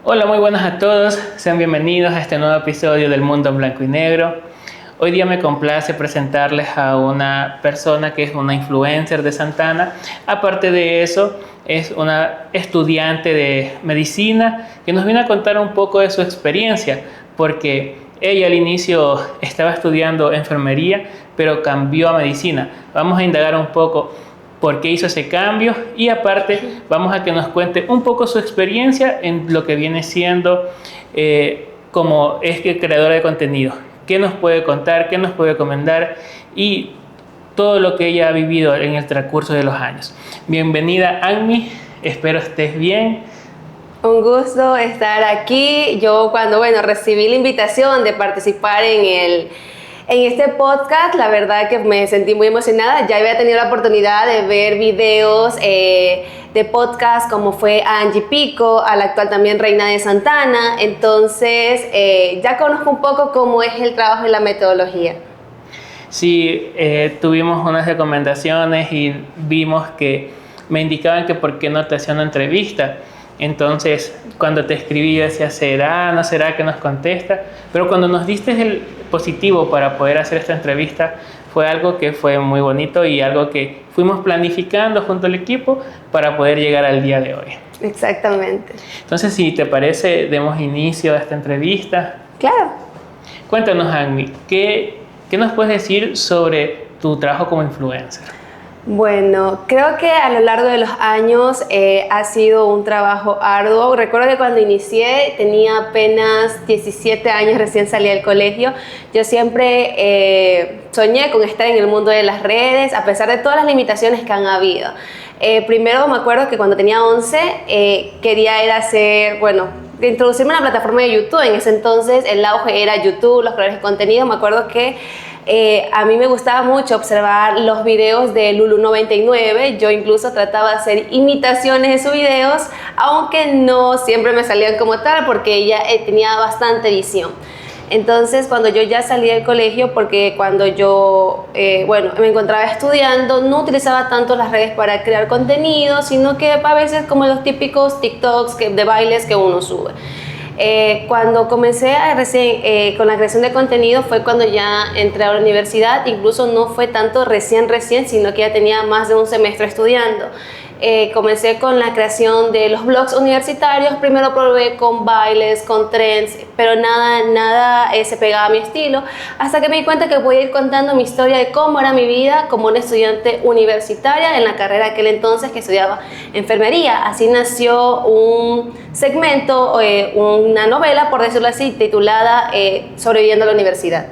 Hola, muy buenas a todos. Sean bienvenidos a este nuevo episodio del Mundo en Blanco y Negro. Hoy día me complace presentarles a una persona que es una influencer de Santana. Aparte de eso, es una estudiante de medicina que nos viene a contar un poco de su experiencia, porque ella al inicio estaba estudiando enfermería, pero cambió a medicina. Vamos a indagar un poco por qué hizo ese cambio y aparte vamos a que nos cuente un poco su experiencia en lo que viene siendo como es que creadora de contenido. ¿Qué nos puede contar? ¿Qué nos puede recomendar? Y todo lo que ella ha vivido en el transcurso de los años. Bienvenida, Anmi. Espero estés bien. Un gusto estar aquí. Yo cuando recibí la invitación de participar en este podcast, la verdad que me sentí muy emocionada. Ya había tenido la oportunidad de ver videos de podcast como fue a Angie Pico, a la actual también Reina de Santana. Entonces ya conozco un poco cómo es el trabajo y la metodología. Sí, tuvimos unas recomendaciones y vimos que me indicaban que por qué no te hacía una entrevista. Entonces, cuando te escribí, yo decía, ¿será? ¿No será que nos contesta? Pero cuando nos diste el positivo para poder hacer esta entrevista, fue algo que fue muy bonito y algo que fuimos planificando junto al equipo para poder llegar al día de hoy. Exactamente. Entonces, si te parece, demos inicio a esta entrevista. Claro. Cuéntanos, Anmi, ¿qué nos puedes decir sobre tu trabajo como influencer? Bueno, creo que a lo largo de los años ha sido un trabajo arduo. Recuerdo que cuando inicié tenía apenas 17 años, recién salí del colegio. Yo siempre soñé con estar en el mundo de las redes, a pesar de todas las limitaciones que han habido. Primero me acuerdo que cuando tenía 11 quería ir a hacer, introducirme en la plataforma de YouTube. En ese entonces el auge era YouTube, los creadores de contenido. Me acuerdo que a mí me gustaba mucho observar los videos de Lulu99. Yo incluso trataba de hacer imitaciones de sus videos, aunque no siempre me salían como tal porque ella tenía bastante edición. Entonces, cuando yo ya salí del colegio, porque cuando yo me encontraba estudiando, no utilizaba tanto las redes para crear contenido, sino que a veces como los típicos TikToks de bailes que uno sube. Cuando comencé recién con la creación de contenido fue cuando ya entré a la universidad. Incluso no fue tanto recién, sino que ya tenía más de un semestre estudiando. Comencé con la creación de los blogs universitarios. Primero probé con bailes, con trends, pero nada se pegaba a mi estilo, hasta que me di cuenta que voy a ir contando mi historia de cómo era mi vida como una estudiante universitaria en la carrera de aquel entonces que estudiaba enfermería. Así nació un segmento, una novela, por decirlo así, titulada Sobreviviendo a la universidad.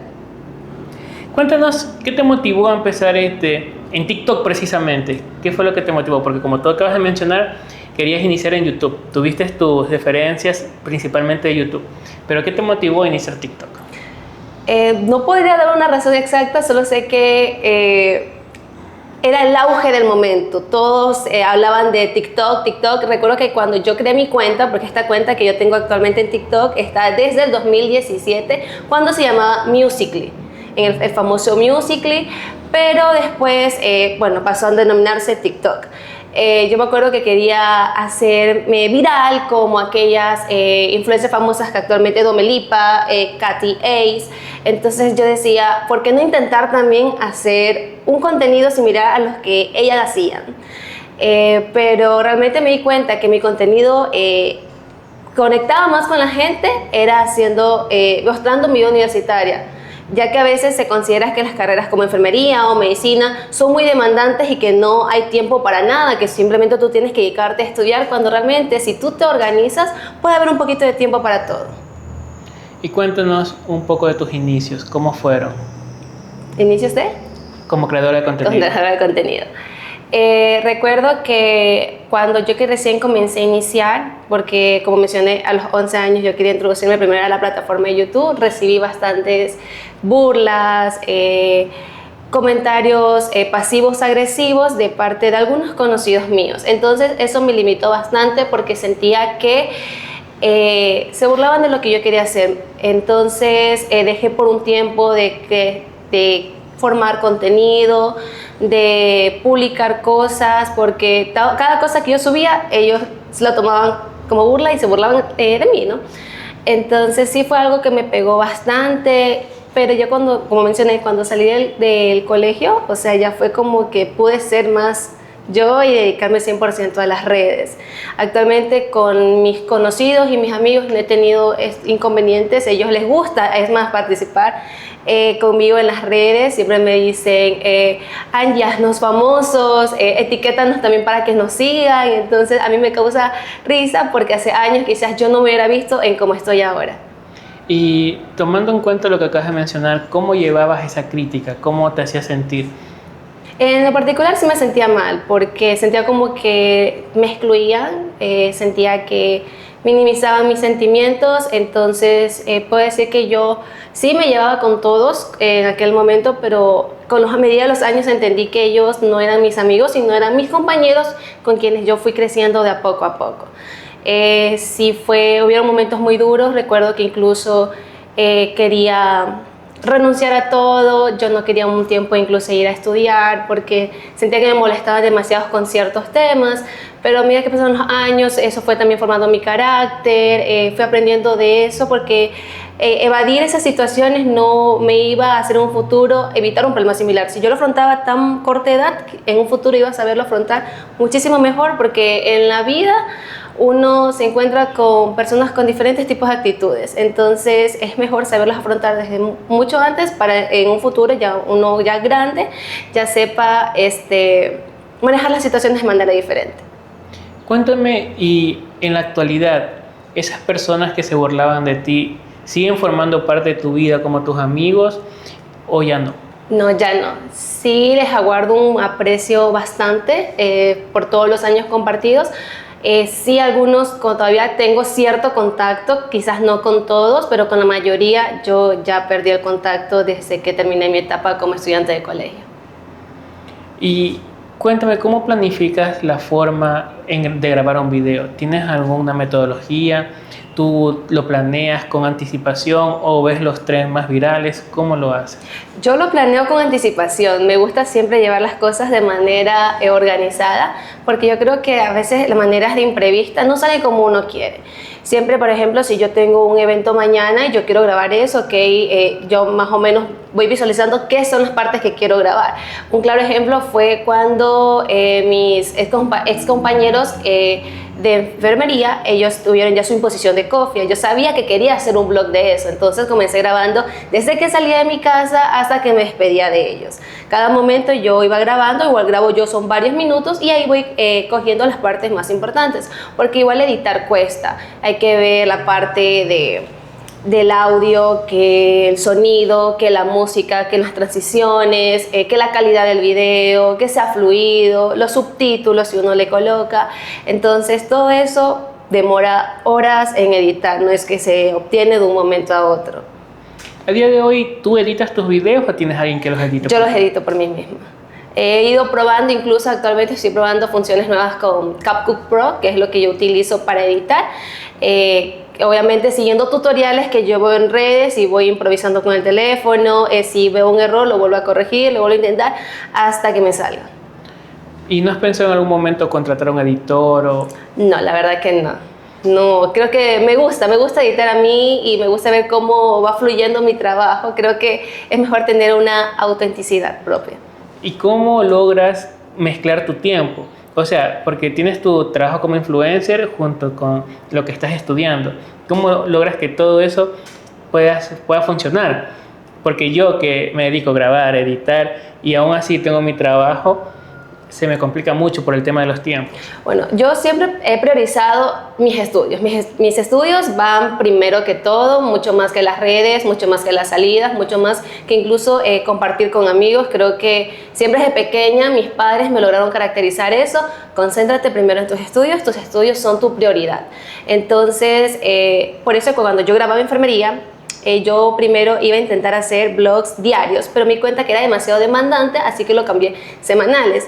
Cuéntanos, ¿qué te motivó a empezar en TikTok precisamente? ¿Qué fue lo que te motivó? Porque como tú acabas de mencionar, querías iniciar en YouTube. Tuviste tus referencias principalmente de YouTube. ¿Pero qué te motivó a iniciar TikTok? No podría dar una razón exacta, solo sé que era el auge del momento. Todos hablaban de TikTok. Recuerdo que cuando yo creé mi cuenta, porque esta cuenta que yo tengo actualmente en TikTok está desde el 2017, cuando se llamaba Musical.ly, en el famoso Musical.ly, pero después pasó a denominarse TikTok. Yo me acuerdo que quería hacerme viral como aquellas influencers famosas que actualmente Domelipa, Katy Ace. Entonces yo decía, ¿por qué no intentar también hacer un contenido similar a los que ellas hacían? Pero realmente me di cuenta que mi contenido conectaba más con la gente, era mostrando mi vida universitaria, ya que a veces se considera que las carreras como enfermería o medicina son muy demandantes y que no hay tiempo para nada, que simplemente tú tienes que dedicarte a estudiar, cuando realmente si tú te organizas puede haber un poquito de tiempo para todo. Y cuéntanos un poco de tus inicios, ¿cómo fueron? ¿Inicios de? Como creadora de contenido. Como creadora de contenido. Recuerdo que cuando yo que recién comencé a iniciar, porque como mencioné a los 11 años yo quería introducirme primero a la plataforma de YouTube, recibí bastantes burlas, comentarios pasivos agresivos de parte de algunos conocidos míos. Entonces eso me limitó bastante porque sentía que se burlaban de lo que yo quería hacer. Entonces dejé por un tiempo de formar contenido, de publicar cosas, porque cada cosa que yo subía ellos la tomaban como burla y se burlaban de mí, ¿no? Entonces sí fue algo que me pegó bastante, pero yo cuando, como mencioné, cuando salí del colegio, o sea, ya fue como que pude ser más yo y dedicarme 100% a las redes. Actualmente con mis conocidos y mis amigos no he tenido inconvenientes, a ellos les gusta, es más, participar conmigo en las redes. Siempre me dicen, Angie, haznos famosos, etiquétanos también para que nos sigan. Entonces a mí me causa risa porque hace años quizás yo no me hubiera visto en cómo estoy ahora. Y tomando en cuenta lo que acabas de mencionar, ¿cómo llevabas esa crítica? ¿Cómo te hacía sentir? En lo particular sí me sentía mal, porque sentía como que me excluían, sentía que minimizaban mis sentimientos. Entonces puedo decir que yo sí me llevaba con todos en aquel momento, pero a medida de los años entendí que ellos no eran mis amigos, sino eran mis compañeros con quienes yo fui creciendo de a poco a poco. Hubieron momentos muy duros. Recuerdo que incluso quería renunciar a todo. Yo no quería un tiempo incluso ir a estudiar porque sentía que me molestaba demasiado con ciertos temas, pero a medida que pasaron los años eso fue también formando mi carácter. Fui aprendiendo de eso porque evadir esas situaciones no me iba a hacer en un futuro evitar un problema similar. Si yo lo afrontaba a tan corta edad, en un futuro iba a saberlo afrontar muchísimo mejor, porque en la vida uno se encuentra con personas con diferentes tipos de actitudes. Entonces es mejor saberlas afrontar desde mucho antes para en un futuro uno ya grande ya sepa manejar las situaciones de manera diferente. Cuéntame, y en la actualidad, ¿esas personas que se burlaban de ti siguen formando parte de tu vida como tus amigos o ya no? No, ya no. Sí les aguardo un aprecio bastante por todos los años compartidos. Sí, algunos todavía tengo cierto contacto, quizás no con todos, pero con la mayoría yo ya perdí el contacto desde que terminé mi etapa como estudiante de colegio. Y cuéntame, ¿cómo planificas la forma de grabar un video? ¿Tienes alguna metodología? ¿Tú lo planeas con anticipación o ves los trends más virales? ¿Cómo lo haces? Yo lo planeo con anticipación. Me gusta siempre llevar las cosas de manera organizada, porque yo creo que a veces las maneras de imprevista no salen como uno quiere. Siempre, por ejemplo, si yo tengo un evento mañana y yo quiero grabar eso, yo más o menos voy visualizando qué son las partes que quiero grabar. Un claro ejemplo fue cuando mis ex compañeros de enfermería, ellos tuvieron ya su imposición de cofia. Yo sabía que quería hacer un vlog de eso, entonces comencé grabando desde que salía de mi casa hasta que me despedía de ellos. Cada momento yo iba grabando, igual grabo yo, son varios minutos, y ahí voy cogiendo las partes más importantes, porque igual editar cuesta. Hay que ver la parte del audio, que el sonido, que la música, que las transiciones, que la calidad del video, que sea fluido, los subtítulos si uno le coloca. Entonces todo eso demora horas en editar, no es que se obtiene de un momento a otro. A día de hoy, ¿tú editas tus videos o tienes alguien que los edita? Yo los edito por mí misma. He ido probando, incluso actualmente estoy probando funciones nuevas con CapCut Pro, que es lo que yo utilizo para editar. Obviamente siguiendo tutoriales que yo veo en redes y voy improvisando con el teléfono. Si veo un error lo vuelvo a corregir, lo vuelvo a intentar hasta que me salga. ¿Y no has pensado en algún momento contratar a un editor o...? No, la verdad que no. No, creo que me gusta editar a mí y me gusta ver cómo va fluyendo mi trabajo. Creo que es mejor tener una autenticidad propia. ¿Y cómo logras mezclar tu tiempo? O sea, porque tienes tu trabajo como influencer junto con lo que estás estudiando. ¿Cómo logras que todo eso pueda funcionar? Porque yo que me dedico a grabar, editar y aún así tengo mi trabajo, se me complica mucho por el tema de los tiempos. Bueno, yo siempre he priorizado mis estudios. Mis estudios van primero que todo, mucho más que las redes, mucho más que las salidas, mucho más que incluso compartir con amigos. Creo que siempre desde pequeña mis padres me lograron caracterizar eso. Concéntrate primero en tus estudios son tu prioridad. Entonces, por eso cuando yo grababa enfermería, yo primero iba a intentar hacer vlogs diarios, pero me di cuenta que era demasiado demandante, así que lo cambié semanales.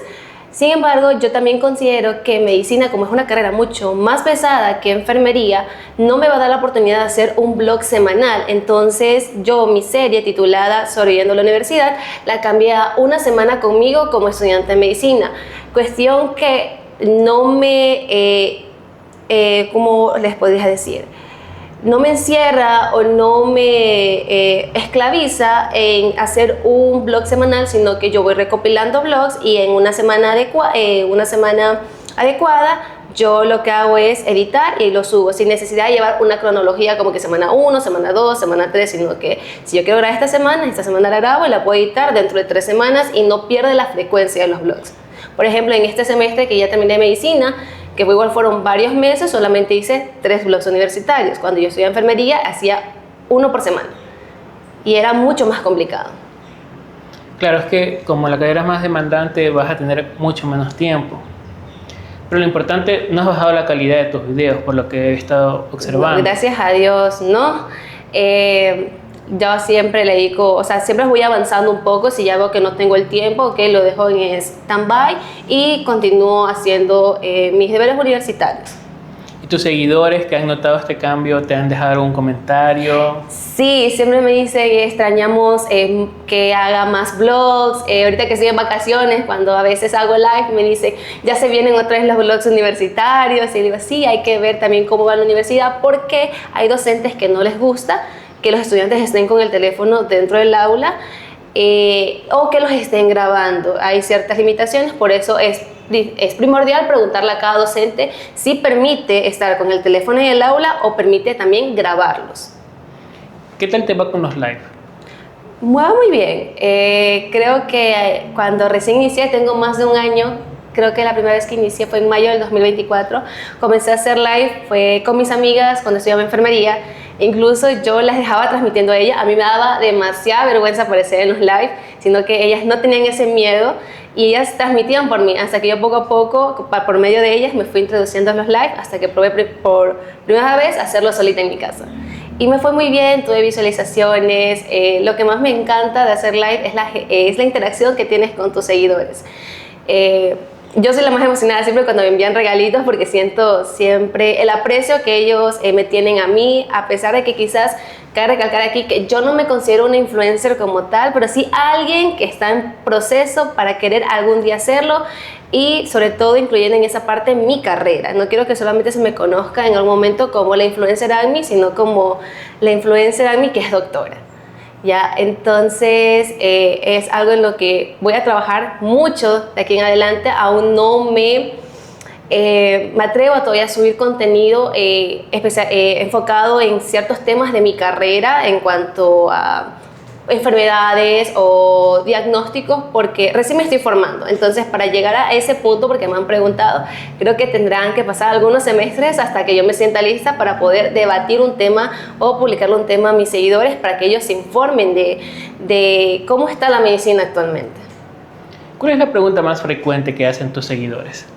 Sin embargo, yo también considero que medicina, como es una carrera mucho más pesada que enfermería, no me va a dar la oportunidad de hacer un blog semanal. Entonces, mi serie titulada Sobreviviendo a la Universidad, la cambié a una semana conmigo como estudiante de medicina. Cuestión que no me ¿cómo les podría decir? No me encierra o no me esclaviza en hacer un blog semanal, sino que yo voy recopilando blogs y en una semana adecuada yo lo que hago es editar y lo subo sin necesidad de llevar una cronología como que semana 1, semana 2, semana 3, sino que si yo quiero grabar esta semana la grabo y la puedo editar dentro de 3 semanas y no pierde la frecuencia de los blogs. Por ejemplo, en este semestre que ya terminé medicina, que igual fueron varios meses, solamente hice 3 blogs universitarios. Cuando yo estudiaba enfermería hacía 1 por semana y era mucho más complicado. Claro, es que como la carrera es más demandante vas a tener mucho menos tiempo. Pero lo importante, no has bajado la calidad de tus videos, por lo que he estado observando. Gracias a Dios, ¿no? Yo siempre le dedico, o sea, siempre voy avanzando un poco. Si ya veo que no tengo el tiempo, que lo dejo en stand-by y continúo haciendo mis deberes universitarios. ¿Y tus seguidores que han notado este cambio te han dejado algún comentario? Sí, siempre me dicen que extrañamos que haga más vlogs. Ahorita que estoy en vacaciones, cuando a veces hago live, me dicen, ya se vienen otra vez los vlogs universitarios. Y digo, sí, hay que ver también cómo va la universidad, porque hay docentes que no les gusta que los estudiantes estén con el teléfono dentro del aula o que los estén grabando. Hay ciertas limitaciones, por eso es primordial preguntarle a cada docente si permite estar con el teléfono en el aula o permite también grabarlos. ¿Qué tal te va con los live? Muy bien. Creo que cuando recién inicié, tengo más de un año, creo que la primera vez que inicié fue en mayo del 2024, comencé a hacer live, fue con mis amigas cuando estudiaba enfermería. Incluso yo las dejaba transmitiendo a ellas. A mí me daba demasiada vergüenza aparecer en los live, sino que ellas no tenían ese miedo y ellas transmitían por mí, hasta que yo poco a poco, por medio de ellas, me fui introduciendo en los live hasta que probé por primera vez hacerlo solita en mi casa. Y me fue muy bien, tuve visualizaciones. Lo que más me encanta de hacer live es la interacción que tienes con tus seguidores. Yo soy la más emocionada siempre cuando me envían regalitos, porque siento siempre el aprecio que ellos me tienen a mí, a pesar de que quizás, cabe recalcar aquí que yo no me considero una influencer como tal, pero sí alguien que está en proceso para querer algún día hacerlo, y sobre todo incluyendo en esa parte mi carrera. No quiero que solamente se me conozca en algún momento como la influencer Agmi, sino como la influencer Agmi que es doctora. Ya, entonces es algo en lo que voy a trabajar mucho de aquí en adelante. Aún no me atrevo a todavía subir contenido enfocado en ciertos temas de mi carrera en cuanto a enfermedades o diagnósticos, porque recién me estoy formando. Entonces, para llegar a ese punto, porque me han preguntado, creo que tendrán que pasar algunos semestres hasta que yo me sienta lista para poder debatir un tema o publicarle un tema a mis seguidores, para que ellos se informen de cómo está la medicina actualmente. ¿Cuál es la pregunta más frecuente que hacen tus seguidores?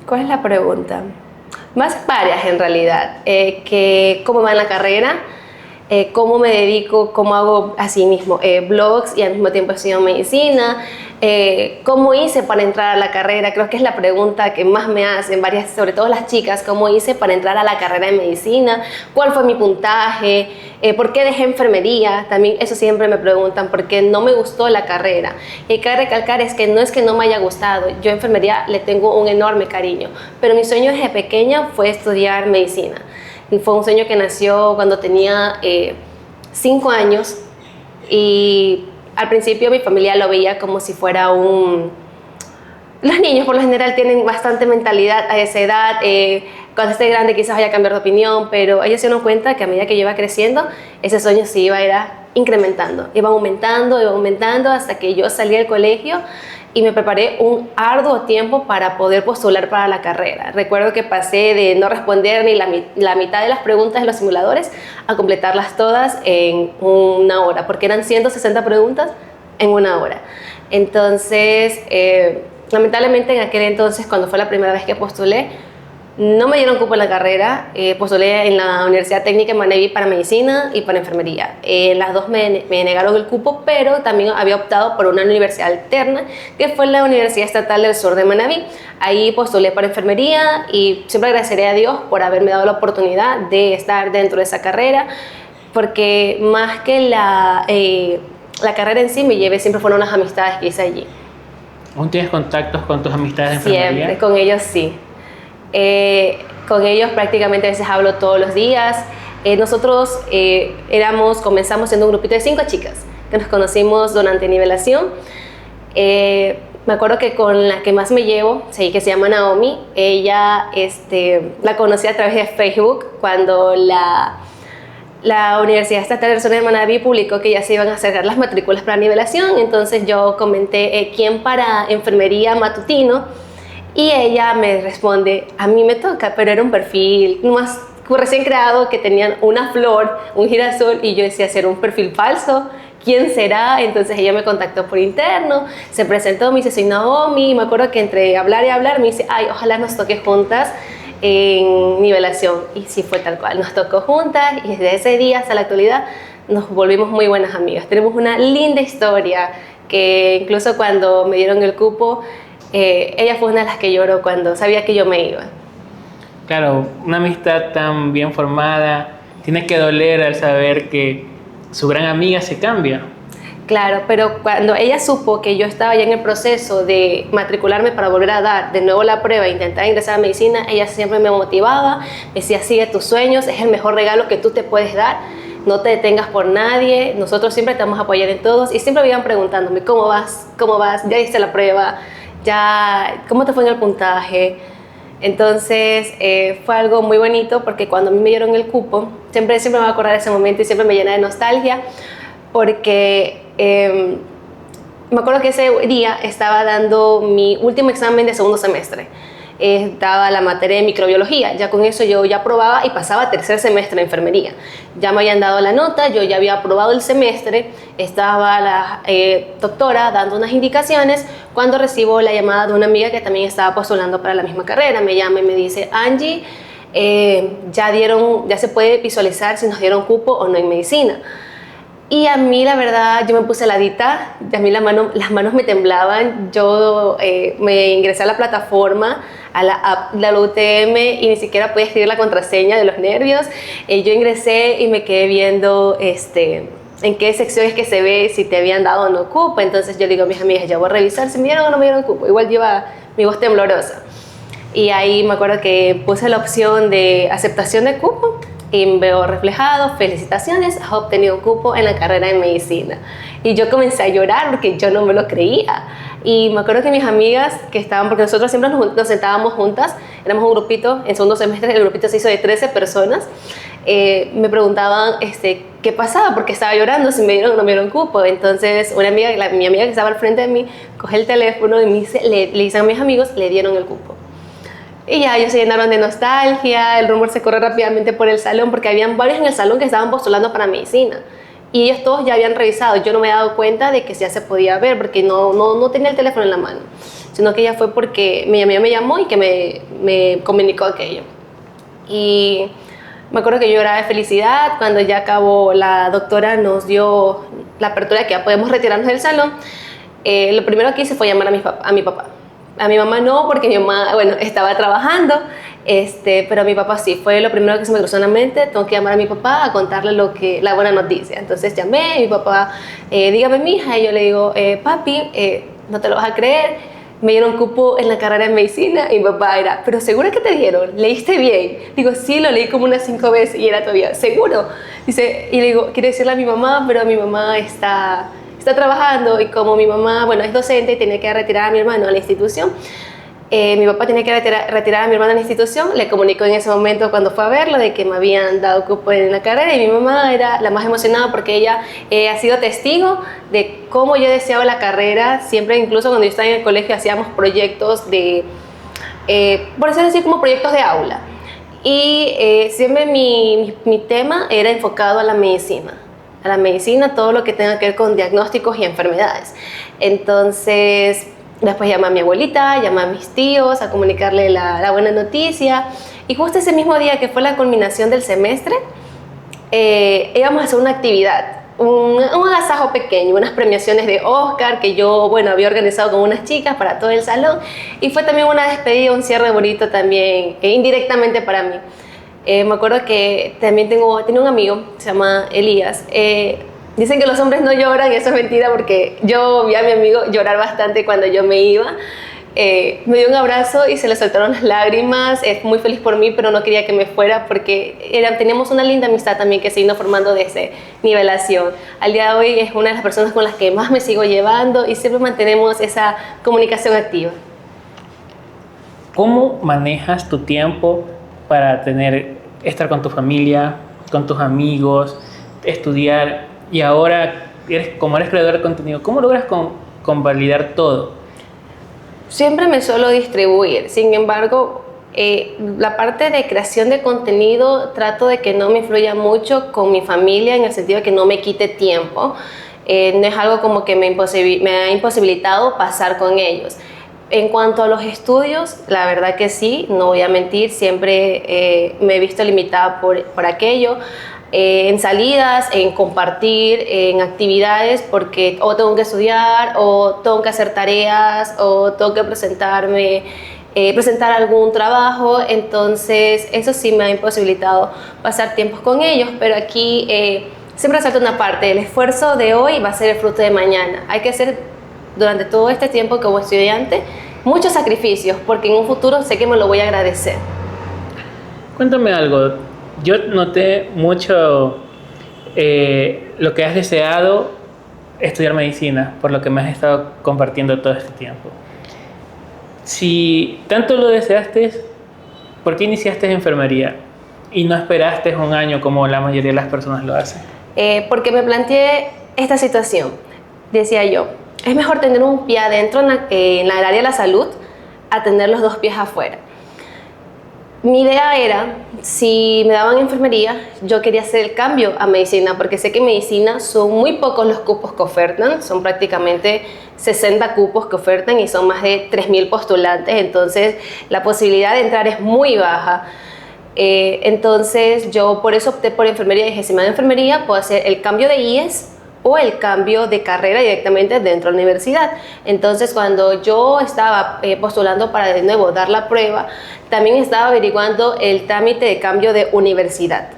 ¿Cuál es la pregunta? Más varias en realidad. ¿Cómo va en la carrera? Cómo me dedico, cómo hago así mismo blogs y al mismo tiempo estudio medicina, cómo hice para entrar a la carrera. Creo que es la pregunta que más me hacen varias, sobre todo las chicas, cómo hice para entrar a la carrera de medicina, cuál fue mi puntaje, por qué dejé enfermería. También eso siempre me preguntan, porque no me gustó la carrera. Y cabe recalcar es que no me haya gustado, yo a enfermería le tengo un enorme cariño, pero mi sueño desde pequeña fue estudiar medicina. Fue un sueño que nació cuando tenía 5 años, y al principio mi familia lo veía como si fuera un... Los niños por lo general tienen bastante mentalidad a esa edad, cuando esté grande quizás vaya a cambiar de opinión, pero ellos se dieron cuenta que a medida que yo iba creciendo, ese sueño se iba incrementando, iba aumentando hasta que yo salí del colegio y me preparé un arduo tiempo para poder postular para la carrera. Recuerdo que pasé de no responder ni la mitad de las preguntas de los simuladores a completarlas todas en 1 hora, porque eran 160 preguntas en 1 hora. Entonces, lamentablemente en aquel entonces, cuando fue la primera vez que postulé, no me dieron cupo en la carrera. Postulé en la Universidad Técnica de Manabí para medicina y para enfermería. Las dos me negaron el cupo, pero también había optado por una universidad alterna, que fue la Universidad Estatal del Sur de Manabí. Ahí postulé para enfermería y siempre agradeceré a Dios por haberme dado la oportunidad de estar dentro de esa carrera, porque más que la carrera en sí me llevé, siempre fueron las amistades que hice allí. ¿Aún tienes contactos con tus amistades de enfermería? Siempre, con ellos sí. Con ellos prácticamente a veces hablo todos los días. Nosotros comenzamos siendo un grupito de 5 chicas que nos conocimos durante nivelación. Me acuerdo que con la que más me llevo, sí, que se llama Naomi, ella la conocí a través de Facebook cuando la Universidad Estatal de Arizona de Manaví publicó que ya se iban a cerrar las matrículas para nivelación. Entonces yo comenté quién para enfermería matutino y ella me responde, a mí me toca, pero era un perfil más recién creado que tenían una flor, un girasol, y yo decía, ¿será un perfil falso? ¿Quién será? Entonces ella me contactó por interno, se presentó, me dice, soy Naomi, y me acuerdo que entre hablar y hablar me dice, ay, ojalá nos toque juntas en nivelación, y sí fue tal cual, nos tocó juntas, y desde ese día hasta la actualidad nos volvimos muy buenas amigas. Tenemos una linda historia, que incluso cuando me dieron el cupo, ella fue una de las que lloró cuando sabía que yo me iba. Claro, una amistad tan bien formada, tiene que doler al saber que su gran amiga se cambia. Claro, pero cuando ella supo que yo estaba ya en el proceso de matricularme para volver a dar de nuevo la prueba e intentar ingresar a medicina, ella siempre me motivaba, me decía, sigue tus sueños, es el mejor regalo que tú te puedes dar, no te detengas por nadie, nosotros siempre te vamos a apoyar en todos. Y siempre me iban preguntándome, ¿cómo vas? ¿Cómo vas? ¿Ya diste la prueba? ¿Cómo te fue en el puntaje? Entonces fue algo muy bonito, porque cuando a mí me dieron el cupo, siempre me voy a acordar de ese momento y siempre me llena de nostalgia, porque me acuerdo que ese día estaba dando mi último examen de segundo semestre. Daba la materia de microbiología, ya con eso yo ya aprobaba y pasaba a tercer semestre de enfermería. Ya me habían dado la nota, yo ya había aprobado el semestre, estaba la doctora dando unas indicaciones cuando recibo la llamada de una amiga que también estaba postulando para la misma carrera. Me llama y me dice, Angie, ya se puede visualizar si nos dieron cupo o no en medicina. Y a mí, la verdad, yo me puse heladita, a mí las manos me temblaban. Yo me ingresé a la plataforma, a la app de la UTM, y ni siquiera podía escribir la contraseña de los nervios. Yo ingresé y me quedé viendo en qué sección es que se ve si te habían dado o no cupo. Entonces yo le digo a mis amigas, ya voy a revisar si me dieron o no me dieron cupo. Igual lleva mi voz temblorosa. Y ahí me acuerdo que puse la opción de aceptación de cupo, y veo reflejado, felicitaciones, has obtenido un cupo en la carrera de medicina. Y yo comencé a llorar porque yo no me lo creía. Y me acuerdo que mis amigas que estaban, porque nosotros siempre nos sentábamos juntas, éramos un grupito, en segundo semestre el grupito se hizo de 13 personas, me preguntaban qué pasaba, porque estaba llorando, si me dieron o no me dieron cupo. Entonces mi amiga que estaba al frente de mí, coge el teléfono y me dice, le dicen a mis amigos, le dieron el cupo. Y ya ellos se llenaron de nostalgia, el rumor se corrió rápidamente por el salón, porque habían varios en el salón que estaban postulando para medicina. Y ellos todos ya habían revisado. Yo no me he dado cuenta de que ya se podía ver, porque no tenía el teléfono en la mano. Sino que ya fue porque mi amiga me llamó y que me comunicó aquello. Y me acuerdo que yo lloraba de felicidad. Cuando ya acabó, la doctora nos dio la apertura de que ya podemos retirarnos del salón. Lo primero que hice fue llamar a mi papá. A mi mamá no, porque mi mamá, estaba trabajando, pero a mi papá sí, fue lo primero que se me cruzó en la mente. Tengo que llamar a mi papá a contarle la buena noticia. Entonces llamé, mi papá, dígame, mija, y yo le digo, papi, no te lo vas a creer, me dieron cupo en la carrera de medicina. Y mi papá era, ¿pero seguro que te dieron? ¿Leíste bien? Digo, sí, lo leí como unas 5 veces, y era todavía, ¿seguro? Dice, y le digo, quiero decirle a mi mamá, pero mi mamá está trabajando, y como mi mamá, es docente y tenía que retirar a mi hermano a la institución, mi papá tenía que retirar a mi hermano a la institución. Le comunicó en ese momento, cuando fue a verlo, de que me habían dado cupo en la carrera, y mi mamá era la más emocionada porque ella ha sido testigo de cómo yo deseaba la carrera. Siempre, incluso cuando yo estaba en el colegio, hacíamos proyectos por decirlo así, como proyectos de aula, y siempre mi tema era enfocado a la medicina, todo lo que tenga que ver con diagnósticos y enfermedades. Entonces, después llamé a mi abuelita, llamé a mis tíos a comunicarle la buena noticia. Y justo ese mismo día, que fue la culminación del semestre, íbamos a hacer una actividad, un agasajo pequeño, unas premiaciones de Oscar que yo, había organizado con unas chicas para todo el salón. Y fue también una despedida, un cierre bonito también, indirectamente para mí. Me acuerdo que también tenía un amigo, se llama Elías. Dicen que los hombres no lloran, y eso es mentira, porque yo vi a mi amigo llorar bastante cuando yo me iba. me dio un abrazo y se le soltaron las lágrimas. Es muy feliz por mí, pero no quería que me fuera porque teníamos una linda amistad también que se vino formando desde nivelación. Al día de hoy es una de las personas con las que más me sigo llevando y siempre mantenemos esa comunicación activa. ¿Cómo manejas tu tiempo para estar con tu familia, con tus amigos, estudiar? Y ahora, como eres creador de contenido, ¿cómo logras convalidar todo? Siempre me suelo distribuir, sin embargo, la parte de creación de contenido trato de que no me influya mucho con mi familia, en el sentido de que no me quite tiempo. No es algo como que me ha imposibilitado pasar con ellos. En cuanto a los estudios, la verdad que sí, no voy a mentir, siempre me he visto limitada por aquello. En salidas, en compartir, en actividades, porque o tengo que estudiar, o tengo que hacer tareas, o tengo que presentar algún trabajo. Entonces eso sí me ha imposibilitado pasar tiempos con ellos, pero aquí siempre resalto una parte: el esfuerzo de hoy va a ser el fruto de mañana. Hay que hacer durante todo este tiempo como estudiante muchos sacrificios, porque en un futuro sé que me lo voy a agradecer. Cuéntame algo. Yo noté mucho lo que has deseado estudiar medicina, por lo que me has estado compartiendo todo este tiempo. Si tanto lo deseaste, ¿por qué iniciaste enfermería y no esperaste un año como la mayoría de las personas lo hacen? Porque me planteé esta situación. Decía yo, es mejor tener un pie adentro en la área de la salud a tener los dos pies afuera. Mi idea era, si me daban enfermería, yo quería hacer el cambio a medicina, porque sé que en medicina son muy pocos los cupos que ofertan, son prácticamente 60 cupos que ofertan y son más de 3.000 postulantes, entonces la posibilidad de entrar es muy baja. Entonces yo por eso opté por enfermería y dije, si me dan enfermería, puedo hacer el cambio de IES o el cambio de carrera directamente dentro de la universidad. Entonces, cuando yo estaba postulando para de nuevo dar la prueba, también estaba averiguando el trámite de cambio de universidad,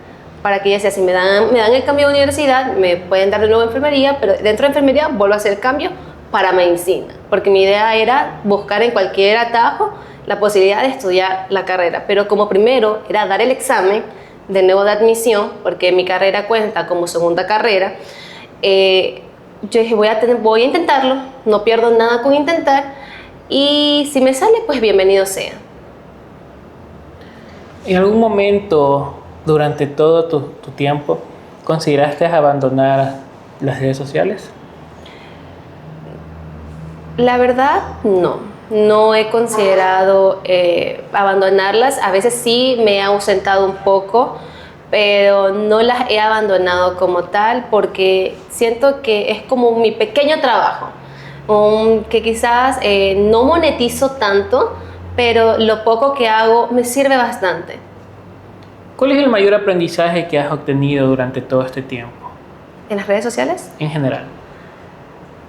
para que ya sea, si me dan el cambio de universidad, me pueden dar de nuevo enfermería, pero dentro de enfermería vuelvo a hacer el cambio para medicina, porque mi idea era buscar en cualquier atajo la posibilidad de estudiar la carrera, pero como primero era dar el examen de nuevo de admisión, porque mi carrera cuenta como segunda carrera. Yo dije, voy a intentarlo, no pierdo nada con intentar, y si me sale, pues bienvenido sea. ¿En algún momento durante todo tu tiempo consideraste abandonar las redes sociales? La verdad, no he considerado abandonarlas. A veces sí me he ausentado un poco, pero no las he abandonado como tal, porque siento que es como mi pequeño trabajo, que quizás no monetizo tanto, pero lo poco que hago me sirve bastante. ¿Cuál es el mayor aprendizaje que has obtenido durante todo este tiempo? ¿En las redes sociales? En general.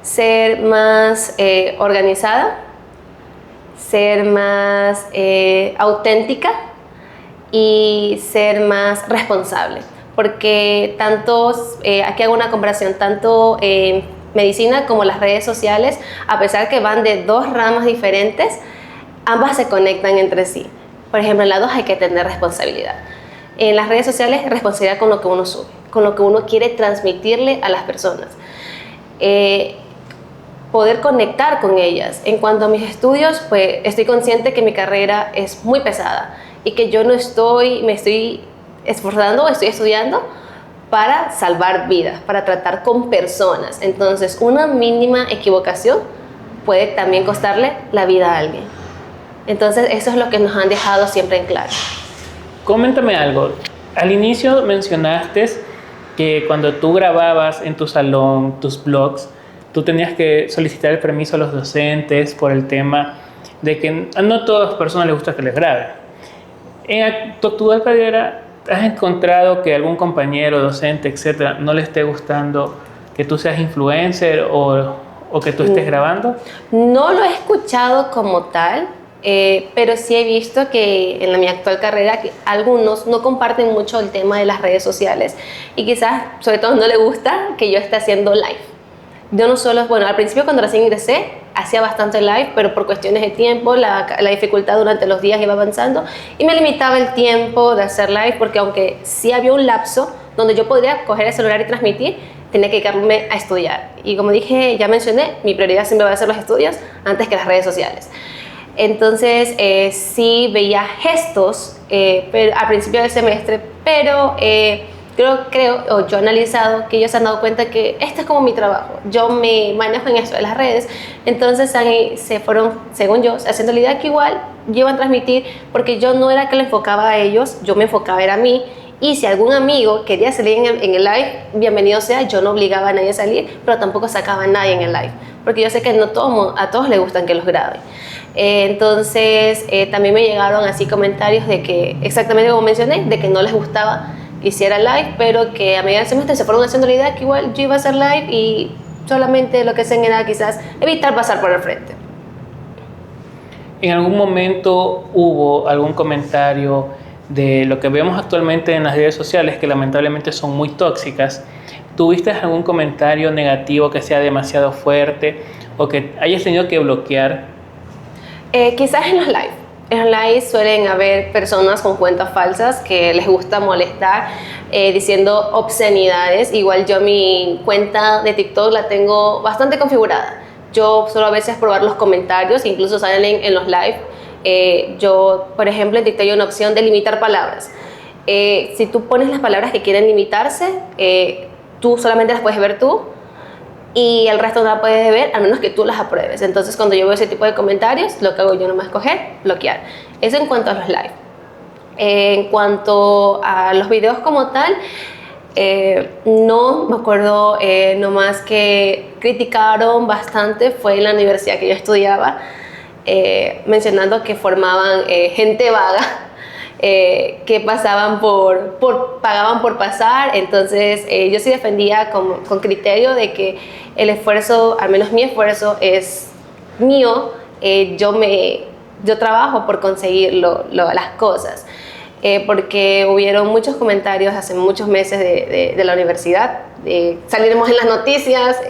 Ser más organizada, ser más auténtica y ser más responsable, porque aquí hago una comparación, tanto medicina como las redes sociales, a pesar que van de dos ramas diferentes, ambas se conectan entre sí. Por ejemplo, en la dos hay que tener responsabilidad. En las redes sociales, responsabilidad con lo que uno sube, con lo que uno quiere transmitirle a las personas. Poder conectar con ellas. En cuanto a mis estudios, pues estoy consciente que mi carrera es muy pesada y que yo me estoy esforzando, estoy estudiando para salvar vidas, para tratar con personas. Entonces, una mínima equivocación puede también costarle la vida a alguien. Entonces, eso es lo que nos han dejado siempre en claro. Coméntame algo. Al inicio mencionaste que cuando tú grababas en tu salón tus blogs, tú tenías que solicitar el permiso a los docentes por el tema de que no a todas las personas les gusta que les graben. En tu actual carrera, ¿has encontrado que algún compañero, docente, etcétera, no le esté gustando que tú seas influencer o que tú estés grabando? No lo he escuchado como tal, pero sí he visto que en mi actual carrera que algunos no comparten mucho el tema de las redes sociales y quizás, sobre todo, no le gusta que yo esté haciendo live. Yo no solo, bueno, al principio cuando recién ingresé, hacía bastante live, pero por cuestiones de tiempo, la dificultad durante los días iba avanzando y me limitaba el tiempo de hacer live, porque aunque sí había un lapso donde yo podría coger el celular y transmitir, tenía que dedicarme a estudiar. Y como dije, ya mencioné, mi prioridad siempre va a ser los estudios antes que las redes sociales. Entonces, sí veía gestos pero, al principio del semestre, pero creo, o yo he analizado que ellos se han dado cuenta que este es como mi trabajo. Yo me manejo en eso de las redes, entonces se fueron, según yo, haciendo la idea que igual yo iba a transmitir, porque yo no era que le enfocaba a ellos, yo me enfocaba era a mí. Y si algún amigo quería salir en el live, bienvenido sea, yo no obligaba a nadie a salir, pero tampoco sacaba a nadie en el live, porque yo sé que no a todos les gustan que los graben. Entonces, también me llegaron así comentarios de que, exactamente como mencioné, de que no les gustaba que hiciera live, pero que a medida del semestre se fueron haciendo la idea que igual yo iba a hacer live y solamente lo que hacían era quizás evitar pasar por el frente. ¿En algún momento hubo algún comentario de lo que vemos actualmente en las redes sociales, que lamentablemente son muy tóxicas? ¿Tuviste algún comentario negativo que sea demasiado fuerte o que hayas tenido que bloquear? Quizás en los live. En los live suelen haber personas con cuentas falsas que les gusta molestar diciendo obscenidades. Igual yo mi cuenta de TikTok la tengo bastante configurada. Yo solo a veces probar los comentarios, incluso salen en los live. Yo, por ejemplo, en TikTok hay una opción de limitar palabras. Si tú pones las palabras que quieren limitarse, tú solamente las puedes ver tú y el resto no la puedes ver a menos que tú las apruebes. Entonces, cuando yo veo ese tipo de comentarios, lo que hago yo nomás es coger, bloquear. Eso en cuanto a los live. En cuanto a los videos como tal, no me acuerdo, nomás que criticaron bastante fue en la universidad que yo estudiaba, mencionando que formaban gente vaga, que pasaban pagaban por pasar. Entonces yo sí defendía con criterio de que el esfuerzo, al menos mi esfuerzo es mío, yo trabajo por conseguir las cosas. Porque hubieron muchos comentarios hace muchos meses de la universidad, saliremos en las noticias,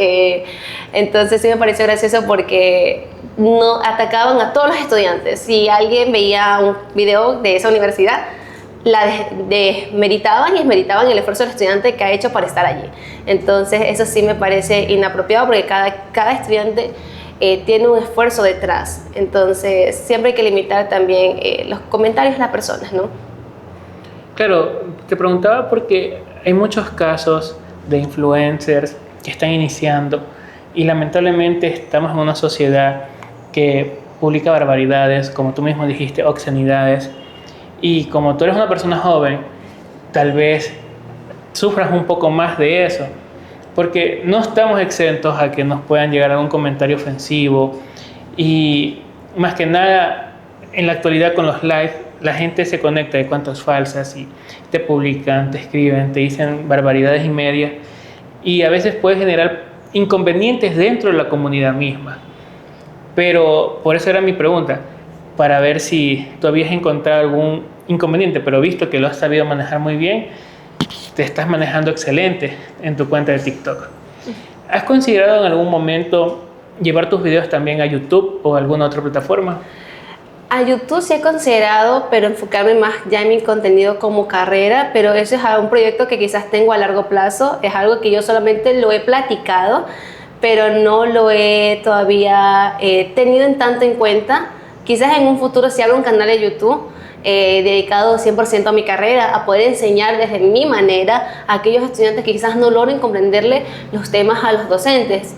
entonces sí me pareció gracioso porque no atacaban a todos los estudiantes. Si alguien veía un video de esa universidad, la desmeritaban y desmeritaban el esfuerzo del estudiante que ha hecho para estar allí. Entonces eso sí me parece inapropiado, porque cada estudiante tiene un esfuerzo detrás. Entonces siempre hay que limitar también los comentarios de las personas, ¿no? Claro, te preguntaba porque hay muchos casos de influencers que están iniciando y lamentablemente estamos en una sociedad que publica barbaridades, como tú mismo dijiste, obscenidades, y como tú eres una persona joven, tal vez sufras un poco más de eso, porque no estamos exentos a que nos puedan llegar algún comentario ofensivo, y más que nada en la actualidad con los live la gente se conecta de cuentas falsas y te publican, te escriben, te dicen barbaridades y media, y a veces puede generar inconvenientes dentro de la comunidad misma. Pero por eso era mi pregunta, para ver si tú habías encontrado algún inconveniente, pero visto que lo has sabido manejar muy bien, te estás manejando excelente en tu cuenta de TikTok. ¿Has considerado en algún momento llevar tus videos también a YouTube o a alguna otra plataforma? A YouTube sí he considerado, pero enfocarme más ya en mi contenido como carrera, pero eso es un proyecto que quizás tengo a largo plazo. Es algo que yo solamente lo he platicado, pero no lo he todavía tenido en tanto en cuenta. Quizás en un futuro sí abra un canal de YouTube dedicado 100% a mi carrera, a poder enseñar desde mi manera a aquellos estudiantes que quizás no logren comprenderle los temas a los docentes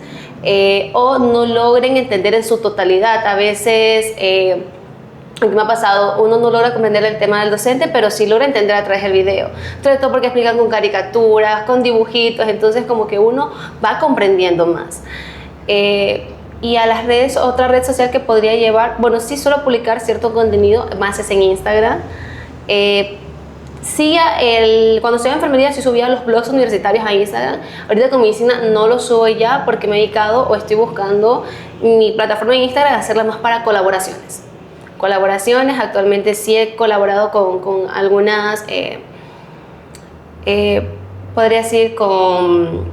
o no logren entender en su totalidad. A veces lo que me ha pasado, uno no logra comprender el tema del docente, pero sí logra entender a través del video. Sobre todo porque explican con caricaturas, con dibujitos, entonces como que uno va comprendiendo más. Y a las redes, otra red social que podría llevar, bueno, sí suelo publicar cierto contenido, más es en Instagram. Sí, cuando estudiaba enfermería sí subía los blogs universitarios a Instagram. Ahorita con medicina no lo subo ya porque me he dedicado o estoy buscando mi plataforma en Instagram hacerla más para colaboraciones. Actualmente sí he colaborado con algunas, podría decir con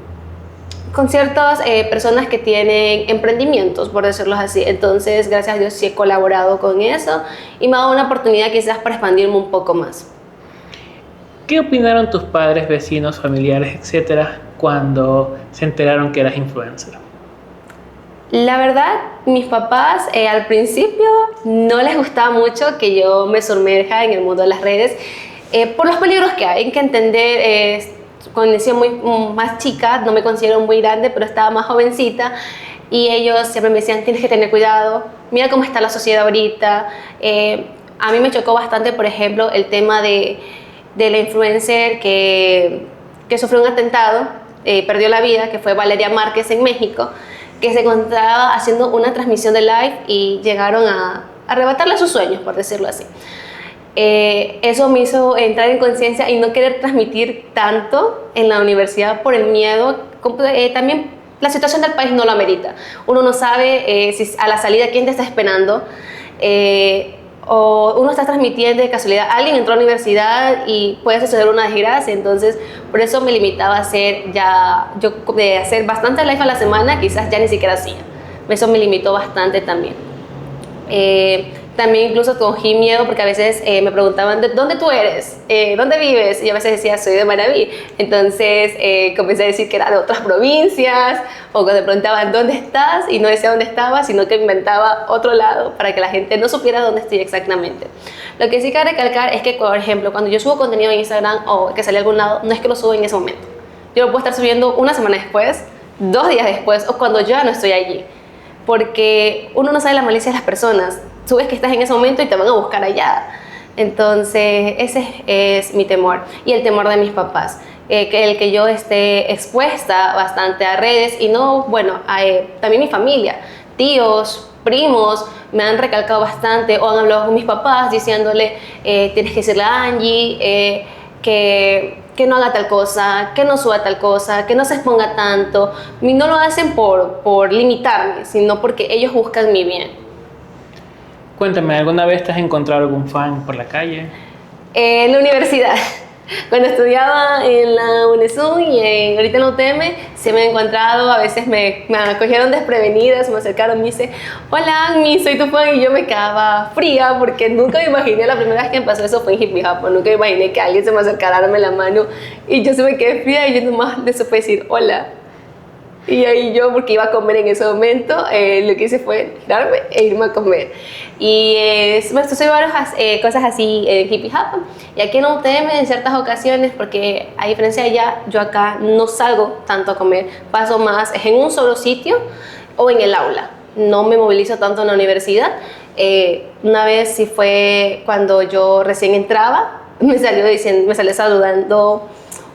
con ciertas personas que tienen emprendimientos, por decirlo así. Entonces, gracias a Dios sí he colaborado con eso y me ha dado una oportunidad quizás para expandirme un poco más. ¿Qué opinaron tus padres, vecinos, familiares, etcétera, cuando se enteraron que eras influencer? La verdad, mis papás al principio no les gustaba mucho que yo me sumerja en el mundo de las redes por los peligros que hay que entender. Cuando decía más chica, no me considero muy grande, pero estaba más jovencita y ellos siempre me decían, tienes que tener cuidado, mira cómo está la sociedad ahorita. A mí me chocó bastante, por ejemplo, el tema de la influencer que sufrió un atentado, perdió la vida, que fue Valeria Márquez en México, que se encontraba haciendo una transmisión de live y llegaron a arrebatarle sus sueños, por decirlo así. Eso me hizo entrar en conciencia y no querer transmitir tanto en la universidad por el miedo. También la situación del país no lo amerita. Uno no sabe si a la salida quién te está esperando, o uno está transmitiendo de casualidad, alguien entró a la universidad y puede suceder una desgracia. Entonces por eso me limitaba a hacer de hacer bastante live a la semana, quizás ya ni siquiera hacía. Eso me limitó bastante también. También incluso cogí miedo porque a veces me preguntaban, ¿de dónde tú eres? ¿Dónde vives? Y a veces decía, soy de Manaví. Entonces comencé a decir que era de otras provincias, o cuando me preguntaban, ¿dónde estás? Y no decía dónde estaba, sino que inventaba otro lado para que la gente no supiera dónde estoy exactamente. Lo que sí cabe recalcar es que, por ejemplo, cuando yo subo contenido en Instagram o que sale a algún lado, no es que lo subo en ese momento. Yo lo puedo estar subiendo una semana después, 2 días después, o cuando ya no estoy allí. Porque uno no sabe la malicia de las personas. Subes que estás en ese momento y te van a buscar allá. Entonces ese es mi temor y el temor de mis papás, que yo esté expuesta bastante a redes. Y no, bueno, también mi familia, tíos, primos me han recalcado bastante o han hablado con mis papás diciéndole, tienes que decirle a Angie que no haga tal cosa, que no suba tal cosa, que no se exponga tanto. Y no lo hacen por limitarme, sino porque ellos buscan mi bien. Cuéntame, ¿alguna vez te has encontrado algún fan por la calle? En la universidad. Cuando estudiaba en la UNESUN y ahorita en la UTM, se me han encontrado, a veces me acogieron desprevenida, se me acercaron y me dice, hola Agni, soy tu fan, y yo me quedaba fría porque nunca me imaginé, la primera vez que me pasó eso fue en Hippie Hop, nunca me imaginé que alguien se me acercara a darme la mano y yo se me quedé fría y yo nomás le supe decir hola. Y ahí yo, porque iba a comer en ese momento, lo que hice fue girarme e irme a comer. Y me sucedió varias cosas así en Hippie Hop. Y aquí en UTM en ciertas ocasiones, porque a diferencia de allá, yo acá no salgo tanto a comer. Paso más en un solo sitio o en el aula. No me movilizo tanto en la universidad. Una vez sí fue cuando yo recién entraba, me salió saludando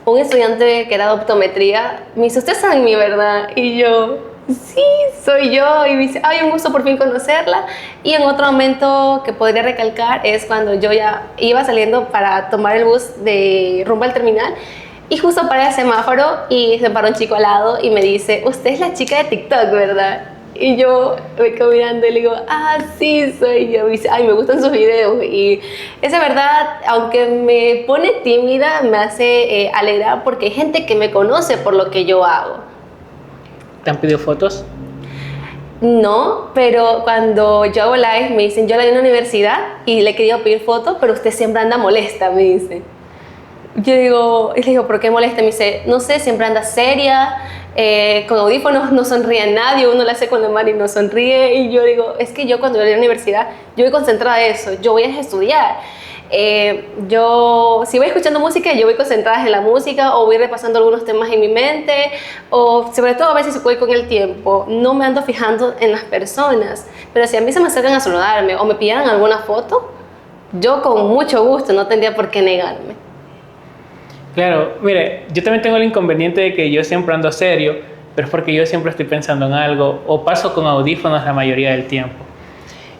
un estudiante que era de optometría. Me dice, ¿usted sabe mi verdad? Y yo, sí, soy yo. Y me dice, ay, un gusto por fin conocerla. Y en otro momento que podría recalcar es cuando yo ya iba saliendo para tomar el bus de rumbo al terminal y justo para el semáforo y se paró un chico al lado y me dice, usted es la chica de TikTok, ¿verdad? Y yo me quedo mirando y le digo, ah, sí, soy yo. Y dice, ay, me gustan sus videos. Y es de verdad, aunque me pone tímida, me hace alegrar porque hay gente que me conoce por lo que yo hago. ¿Te han pedido fotos? No, pero cuando yo hago live me dicen, yo la vi en la universidad y le he querido pedir fotos, pero usted siempre anda molesta, me dice. Yo le digo, ¿por qué molesta? Me dice, no sé, siempre anda seria, con audífonos, no sonríe a nadie, uno le hace con la mano y no sonríe. Y yo digo, es que yo cuando voy a la universidad, yo voy concentrada en eso, yo voy a estudiar. Si voy escuchando música, yo voy concentrada en la música o voy repasando algunos temas en mi mente, o sobre todo a veces voy con el tiempo, no me ando fijando en las personas. Pero si a mí se me acercan a saludarme o me pidieran alguna foto, yo con mucho gusto, no tendría por qué negarme. Claro, mire, yo también tengo el inconveniente de que yo siempre ando serio, pero es porque yo siempre estoy pensando en algo o paso con audífonos la mayoría del tiempo.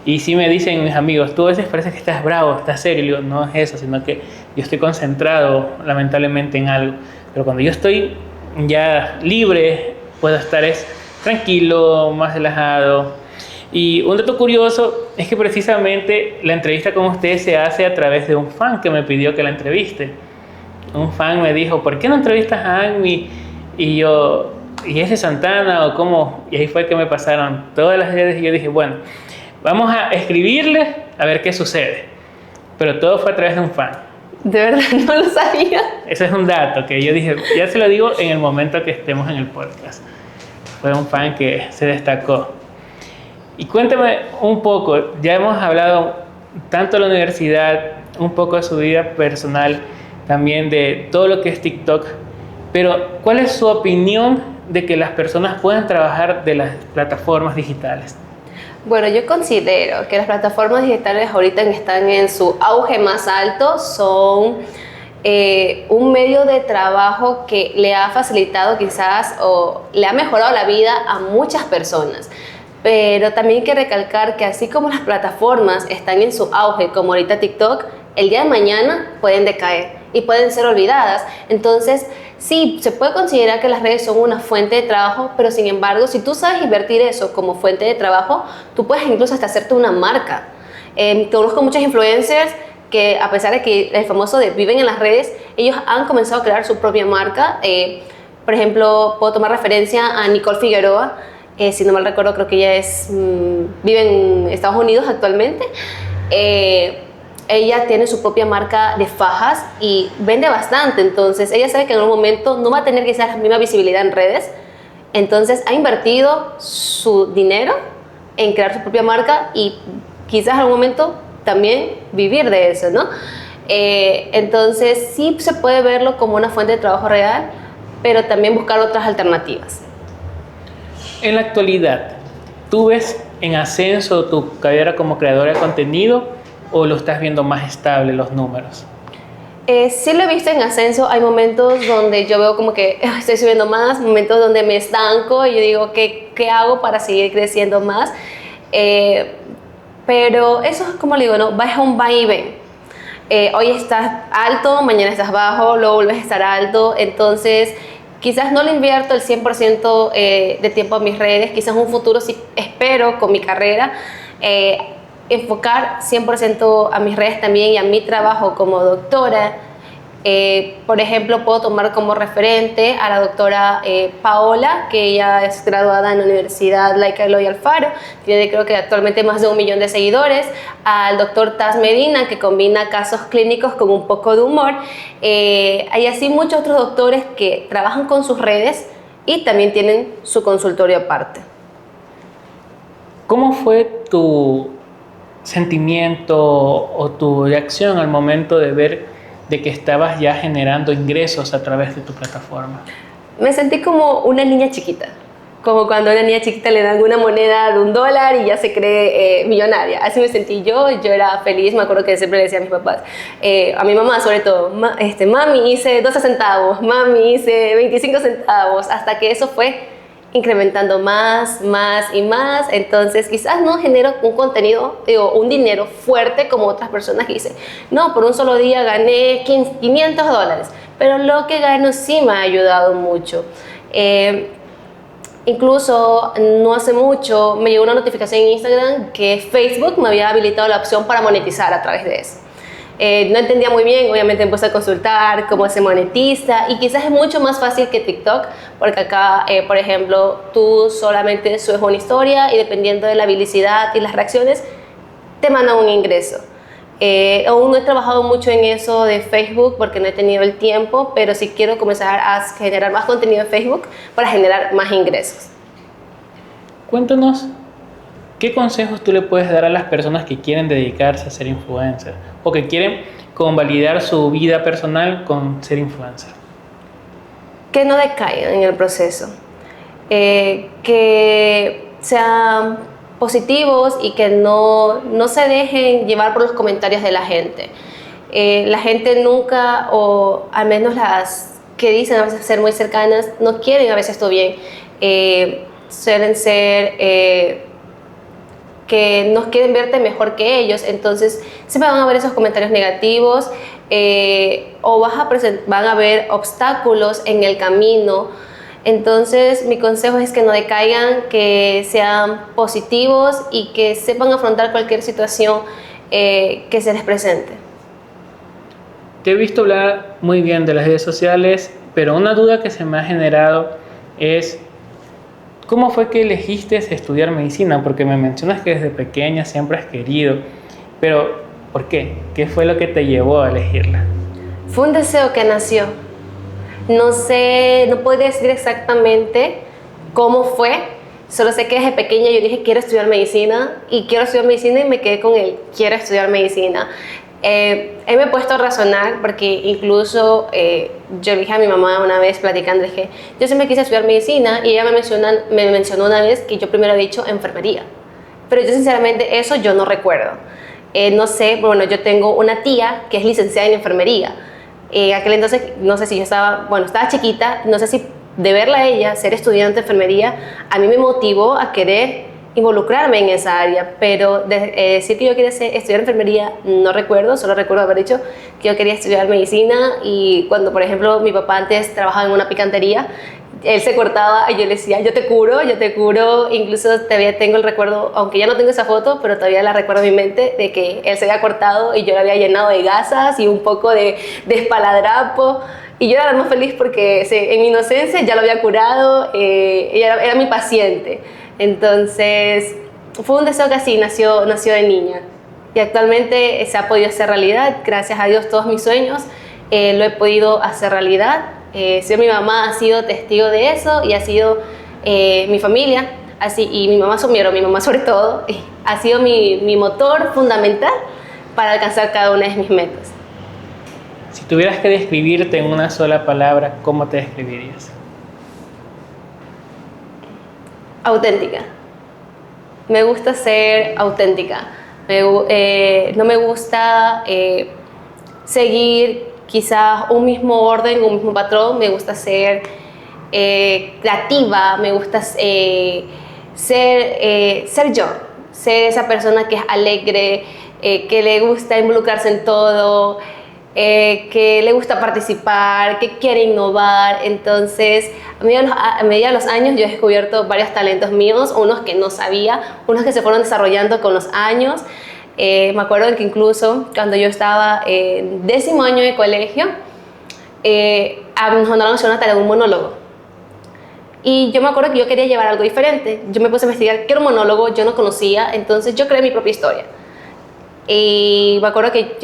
Y si me dicen mis amigos, tú a veces parece que estás bravo, estás serio, y digo, no es eso, sino que yo estoy concentrado lamentablemente en algo. Pero cuando yo estoy ya libre, puedo estar tranquilo, más relajado. Y un dato curioso es que precisamente la entrevista con usted se hace a través de un fan que me pidió que la entreviste. Un fan me dijo, ¿por qué no entrevistas a Agni? Y ¿y es de Santana o cómo? Y ahí fue que me pasaron todas las redes y yo dije, bueno, vamos a escribirle a ver qué sucede. Pero todo fue a través de un fan. De verdad, no lo sabía. Ese es un dato que yo dije, ya se lo digo en el momento que estemos en el podcast. Fue un fan que se destacó. Y cuéntame un poco, ya hemos hablado tanto de la universidad, un poco de su vida personal, también de todo lo que es TikTok, pero ¿cuál es su opinión de que las personas puedan trabajar de las plataformas digitales? Bueno, yo considero que las plataformas digitales ahorita están en su auge más alto, son un medio de trabajo que le ha facilitado quizás o le ha mejorado la vida a muchas personas. Pero también hay que recalcar que así como las plataformas están en su auge, como ahorita TikTok, el día de mañana pueden decaer y pueden ser olvidadas. Entonces, sí, se puede considerar que las redes son una fuente de trabajo, pero sin embargo, si tú sabes invertir eso como fuente de trabajo, tú puedes incluso hasta hacerte una marca. Conozco muchos influencers que, a pesar de que el famoso de viven en las redes, ellos han comenzado a crear su propia marca. Por ejemplo, puedo tomar referencia a Nicole Figueroa. Si no mal recuerdo, creo que ella vive en Estados Unidos actualmente. Ella tiene su propia marca de fajas y vende bastante, entonces ella sabe que en algún momento no va a tener quizás la misma visibilidad en redes, entonces ha invertido su dinero en crear su propia marca y quizás en algún momento también vivir de eso, ¿no? Entonces sí se puede verlo como una fuente de trabajo real, pero también buscar otras alternativas. En la actualidad, ¿tú ves en ascenso tu carrera como creadora de contenido o lo estás viendo más estable los números? Sí lo he visto en ascenso. Hay momentos donde yo veo como que estoy subiendo más, momentos donde me estanco y yo digo, ¿qué hago para seguir creciendo más? Pero eso es como le digo, ¿no? Es un va y ven. Hoy estás alto, mañana estás bajo, luego vuelves a estar alto, entonces quizás no le invierto el 100% de tiempo a mis redes, quizás en un futuro sí espero con mi carrera enfocar 100% a mis redes también y a mi trabajo como doctora. Por ejemplo, puedo tomar como referente a la doctora Paola, que ella es graduada en la Universidad Laica Eloy Alfaro, tiene creo que actualmente más de 1 millón de seguidores, al doctor Taz Medina, que combina casos clínicos con un poco de humor. Hay así muchos otros doctores que trabajan con sus redes y también tienen su consultorio aparte. ¿Cómo fue tu sentimiento o tu reacción al momento de ver de que estabas ya generando ingresos a través de tu plataforma? Me sentí como una niña chiquita, como cuando a una niña chiquita le dan una moneda de $1 y ya se cree millonaria. Así me sentí yo era feliz. Me acuerdo que siempre le decía a mis papás, a mi mamá sobre todo, mami, hice 12 centavos, mami, hice 25 centavos, hasta que eso fue incrementando más y más. Entonces quizás no genero un contenido, un dinero fuerte como otras personas que dicen, no, por un solo día gané $500, pero lo que gano sí me ha ayudado mucho. Incluso no hace mucho me llegó una notificación en Instagram que Facebook me había habilitado la opción para monetizar a través de eso. No entendía muy bien, obviamente empecé a consultar cómo se monetiza y quizás es mucho más fácil que TikTok, porque acá, por ejemplo, tú solamente subes una historia y dependiendo de la visibilidad y las reacciones, te mandan un ingreso. Aún no he trabajado mucho en eso de Facebook porque no he tenido el tiempo, pero sí quiero comenzar a generar más contenido en Facebook para generar más ingresos. Cuéntanos, ¿qué consejos tú le puedes dar a las personas que quieren dedicarse a ser influencer o que quieren convalidar su vida personal con ser influencer? Que no decaigan en el proceso, que sean positivos y que no se dejen llevar por los comentarios de la gente. La gente nunca, o al menos las que dicen a veces ser muy cercanas, no quieren a veces tu bien. Suelen ser que no quieren verte mejor que ellos, entonces siempre van a haber esos comentarios negativos o van a haber obstáculos en el camino. Entonces mi consejo es que no decaigan, que sean positivos y que sepan afrontar cualquier situación que se les presente. Te he visto hablar muy bien de las redes sociales, pero una duda que se me ha generado es ¿cómo fue que elegiste estudiar medicina? Porque me mencionas que desde pequeña siempre has querido, pero ¿por qué? ¿Qué fue lo que te llevó a elegirla? Fue un deseo que nació. No sé, no podría decir exactamente cómo fue. Solo sé que desde pequeña yo dije quiero estudiar medicina y me quedé con él, quiero estudiar medicina. Él me he puesto a razonar porque incluso yo le dije a mi mamá una vez platicando, dije, yo siempre quise estudiar medicina y ella me mencionó una vez que yo primero había dicho enfermería. Pero yo sinceramente eso yo no recuerdo. No sé, bueno, yo tengo una tía que es licenciada en enfermería. Aquel entonces, no sé si yo estaba chiquita, no sé si de verla a ella ser estudiante de enfermería, a mí me motivó a querer involucrarme en esa área, pero decir que yo quería estudiar enfermería no recuerdo, solo recuerdo haber dicho que yo quería estudiar medicina. Y cuando, por ejemplo, mi papá antes trabajaba en una picantería, él se cortaba y yo le decía, yo te curo, incluso todavía tengo el recuerdo, aunque ya no tengo esa foto, pero todavía la recuerdo en mi mente, de que él se había cortado y yo le había llenado de gasas y un poco de espaladrapo, y yo era la más feliz porque en mi inocencia ya lo había curado, ella era mi paciente. Entonces fue un deseo que así nació de niña, y actualmente se ha podido hacer realidad, gracias a Dios todos mis sueños lo he podido hacer realidad. Mi mamá ha sido testigo de eso y ha sido mi familia, y mi mamá sobre todo, ha sido mi motor fundamental para alcanzar cada una de mis metas. Si tuvieras que describirte en una sola palabra, ¿cómo te describirías? Auténtica. Me gusta ser auténtica. No me gusta seguir quizás un mismo orden, un mismo patrón. Me gusta ser creativa, me gusta ser yo, ser esa persona que es alegre, que le gusta involucrarse en todo, que le gusta participar, que quiere innovar. Entonces, a medida de los años yo he descubierto varios talentos míos, unos que no sabía, unos que se fueron desarrollando con los años. Me acuerdo que incluso cuando yo estaba en 10º año de colegio, nos mandaron a hacer una tarea de un monólogo. Y yo me acuerdo que yo quería llevar algo diferente. Yo me puse a investigar qué era un monólogo, yo no conocía, entonces yo creé mi propia historia. Y me acuerdo que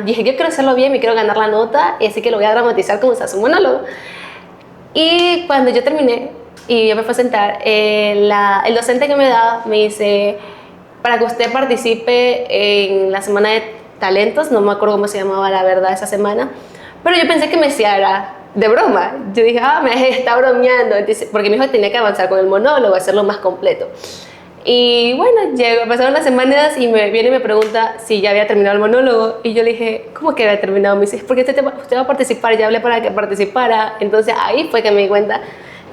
dije, yo quiero hacerlo bien, me quiero ganar la nota, y así que lo voy a dramatizar como se hace un monólogo. Y cuando yo terminé y yo me fui a sentar, el docente que me daba me dice, para que usted participe en la semana de talentos, no me acuerdo cómo se llamaba la verdad esa semana, pero yo pensé que me decía de broma. Yo dije, me está bromeando, entonces, porque mi hijo tenía que avanzar con el monólogo, hacerlo más completo. Y bueno, pasaron las semanas y viene y me pregunta si ya había terminado el monólogo. Y yo le dije, ¿cómo que había terminado? Me dice, porque usted va a participar, ya hablé para que participara. Entonces ahí fue que me di cuenta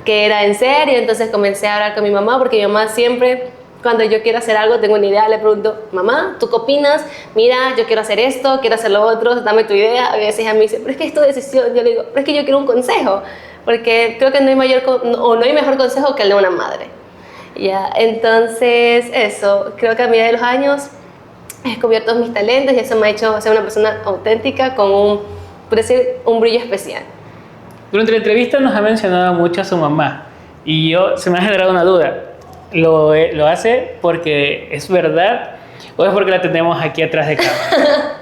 que era en serio. Entonces comencé a hablar con mi mamá, porque mi mamá siempre, cuando yo quiero hacer algo, tengo una idea, le pregunto, mamá, ¿tú qué opinas? Mira, yo quiero hacer esto, quiero hacer lo otro, dame tu idea. A veces ella me dice, pero es que es tu decisión. Yo le digo, pero es que yo quiero un consejo, porque creo que no hay mejor consejo que el de una madre. Ya, entonces eso, creo que a medida de los años he descubierto mis talentos y eso me ha hecho ser una persona auténtica con un brillo especial. Durante la entrevista nos ha mencionado mucho a su mamá y se me ha generado una duda. ¿Lo hace porque es verdad o es porque la tenemos aquí atrás de cámara?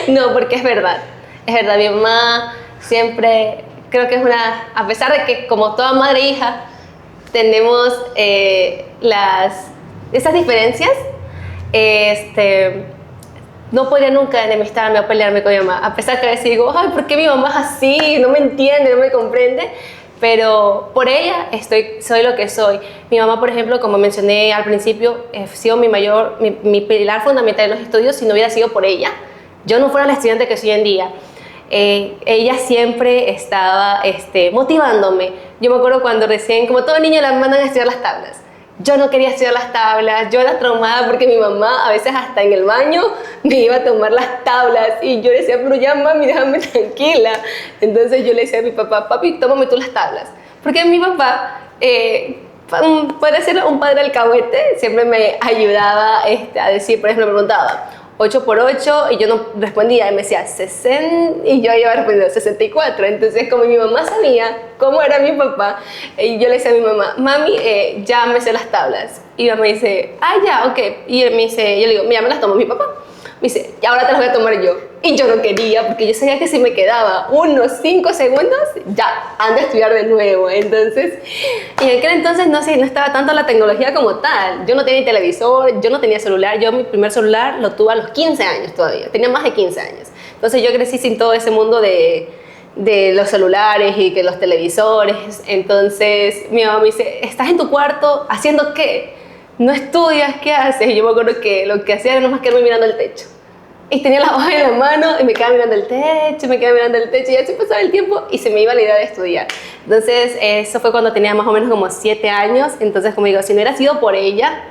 No, porque es verdad. Es verdad, mi mamá siempre, creo que a pesar de que como toda madre e hija, tenemos esas diferencias, no podría nunca enemistarme o pelearme con mi mamá, a pesar que a veces digo, ay, ¿por qué mi mamá es así? No me entiende, no me comprende, pero por ella soy lo que soy. Mi mamá, por ejemplo, como mencioné al principio, ha sido mi pilar fundamental en los estudios. Si no hubiera sido por ella, yo no fuera la estudiante que soy hoy en día. Ella siempre estaba motivándome. Yo me acuerdo cuando recién, como todo niño, la mandan a estudiar las tablas. Yo no quería estudiar las tablas, yo era traumada porque mi mamá a veces hasta en el baño me iba a tomar las tablas y yo decía, pero ya mami, déjame tranquila. Entonces yo le decía a mi papá, papi, tómame tú las tablas. Porque mi papá, puede ser un padre alcahuete, siempre me ayudaba a decir, por ejemplo, me preguntaba, 8 por 8 y yo no respondía, y me decía 60 y yo iba respondiendo 64. Entonces, como mi mamá sabía cómo era mi papá, yo le decía a mi mamá, mami, ya me sé las tablas. Y ella me dice, ah, ya, ok. Y él me dice, yo le digo, mira, me las tomó mi papá. Me dice, y ahora te las voy a tomar yo. Y yo no quería, porque yo sabía que si me quedaba unos 5 segundos, ya, anda a estudiar de nuevo. Entonces, y en aquel entonces no estaba tanto la tecnología como tal. Yo no tenía televisor, yo no tenía celular. Yo mi primer celular lo tuve a los 15 años todavía. Tenía más de 15 años. Entonces yo crecí sin todo ese mundo de los celulares y que los televisores. Entonces mi mamá me dice, ¿estás en tu cuarto haciendo qué? ¿No estudias? ¿Qué haces? Y yo me acuerdo que lo que hacía era nomás quedarme mirando el techo. Y tenía la hoja en la mano y me quedaba mirando el techo, y así pasaba el tiempo y se me iba la idea de estudiar. Entonces, eso fue cuando tenía más o menos como 7 años. Entonces, como digo, si no hubiera sido por ella,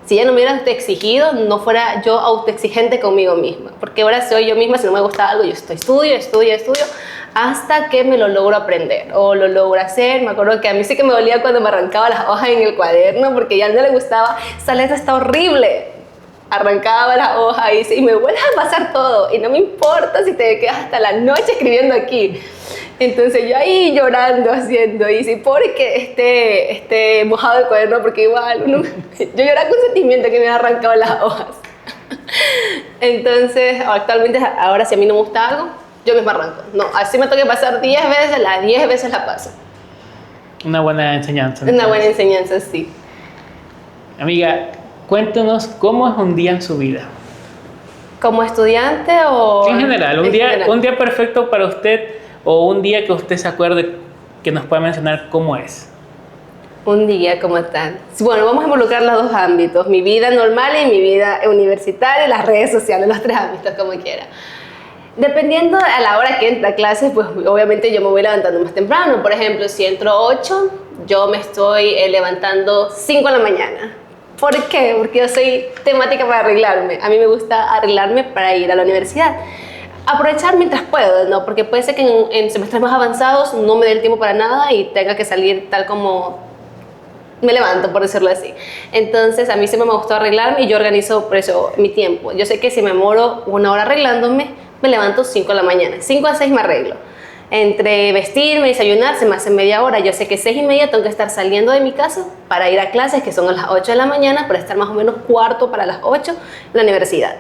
si ella no me hubiera autoexigido, no fuera yo autoexigente conmigo misma. Porque ahora soy yo misma, si no me gusta algo, yo estudio, hasta que me lo logro aprender o lo logro hacer. Me acuerdo que a mí sí que me dolía cuando me arrancaba las hojas en el cuaderno porque ya no le gustaba, esta letra está horrible. Arrancaba las hojas y me vuelves a pasar todo y no me importa si te quedas hasta la noche escribiendo aquí. Entonces yo ahí llorando haciendo y sí, porque esté mojado el cuaderno, porque igual yo lloraba con sentimiento que me había arrancado las hojas. Entonces actualmente ahora si a mí no me gusta algo, yo misma arranco. No, así me toque pasar 10 veces, las 10 veces la paso. Una buena enseñanza. Una buena enseñanza, sí. Amiga, cuéntanos cómo es un día en su vida. ¿Como estudiante o...? En general, un día perfecto para usted o un día que usted se acuerde que nos pueda mencionar cómo es. Un día como tal. Bueno, vamos a involucrar los dos ámbitos, mi vida normal y mi vida universitaria, las redes sociales, los 3 ámbitos, como quiera. Dependiendo a la hora que entra a clases, pues obviamente yo me voy levantando más temprano. Por ejemplo, si entro 8, yo me estoy levantando 5 de la mañana. ¿Por qué? Porque yo soy temática para arreglarme. A mí me gusta arreglarme para ir a la universidad. Aprovechar mientras puedo, ¿no? Porque puede ser que en semestres más avanzados no me dé el tiempo para nada y tenga que salir tal como me levanto, por decirlo así. Entonces, a mí siempre me gustó arreglarme y yo organizo por eso mi tiempo. Yo sé que si me demoro 1 hora arreglándome, me levanto 5 de la mañana. 5 a 6 me arreglo. Entre vestirme y desayunar se me hace media hora. Yo sé que 6:30 tengo que estar saliendo de mi casa para ir a clases, que son a las 8 de la mañana, para estar más o menos cuarto para las 8 en la universidad.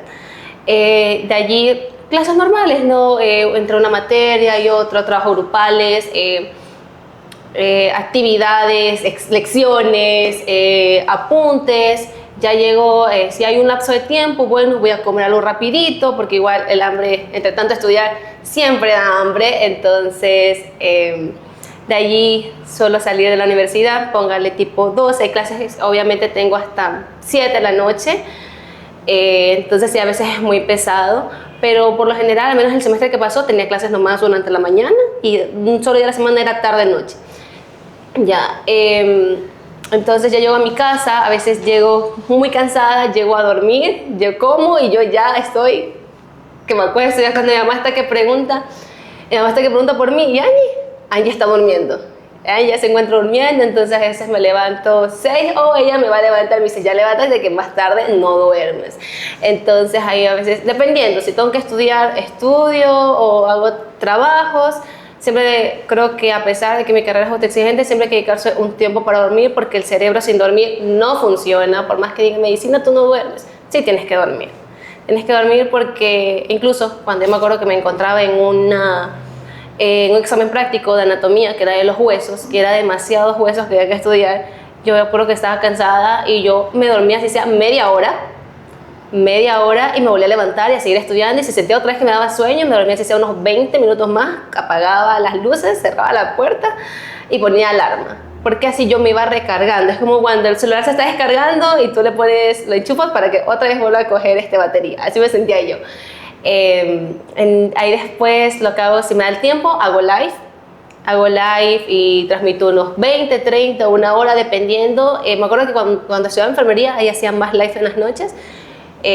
De allí, clases normales, ¿no? Entre una materia y otra, trabajos grupales, actividades, lecciones, apuntes. Ya llego, si hay un lapso de tiempo, bueno, voy a comer algo rapidito, porque igual el hambre, entre tanto estudiar, siempre da hambre. Entonces, de allí suelo salir de la universidad, póngale tipo 12, hay clases, obviamente tengo hasta 7 de la noche, entonces sí, a veces es muy pesado, pero por lo general, al menos el semestre que pasó, tenía clases nomás durante la mañana y un solo día a la semana era tarde-noche. Ya, entonces ya llego a mi casa, a veces llego muy cansada, llego a dormir, yo como y yo ya estoy, que me acuerdo, ya cuando mi mamá está que pregunta por mí, y Angie está durmiendo. Ella se encuentra durmiendo, entonces a veces me levanto 6 o ella me va a levantar, me dice, ya levántate que más tarde no duermes. Entonces ahí a veces, dependiendo, si tengo que estudiar, estudio o hago trabajos. Siempre creo que a pesar de que mi carrera es autoexigente, siempre hay que dedicarse un tiempo para dormir porque el cerebro sin dormir no funciona. Por más que diga medicina, tú no duermes. Sí, tienes que dormir. Tienes que dormir porque incluso cuando yo me acuerdo que me encontraba en un examen práctico de anatomía que era de los huesos, que era demasiados huesos que había que estudiar, yo me acuerdo que estaba cansada y yo me dormía así sea media hora y me volví a levantar y a seguir estudiando, y si sentía otra vez que me daba sueño, me dormía así sea unos 20 minutos más, apagaba las luces, cerraba la puerta y ponía alarma, porque así yo me iba recargando. Es como cuando el celular se está descargando y tú lo enchufas para que otra vez vuelva a coger batería. Así me sentía yo. Ahí después lo que hago, si me da el tiempo, hago live y transmito unos 20, 30, 1 hora dependiendo. Me acuerdo que cuando estudiaba enfermería ahí hacía más live en las noches.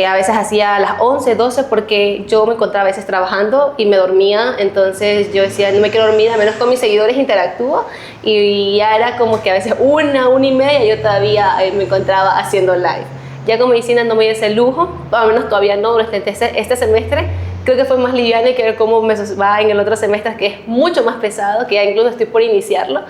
A veces hacía a las 11, 12 porque yo me encontraba a veces trabajando y me dormía, entonces yo decía, no me quiero dormir, a menos con mis seguidores interactúo, y ya era como que a veces 1:30 yo todavía me encontraba haciendo live. Ya con medicina no me dio ese lujo, al menos todavía no, durante este semestre. Creo que fue más liviano y que ver cómo me va en el otro semestre, que es mucho más pesado, que ya incluso estoy por iniciarlo.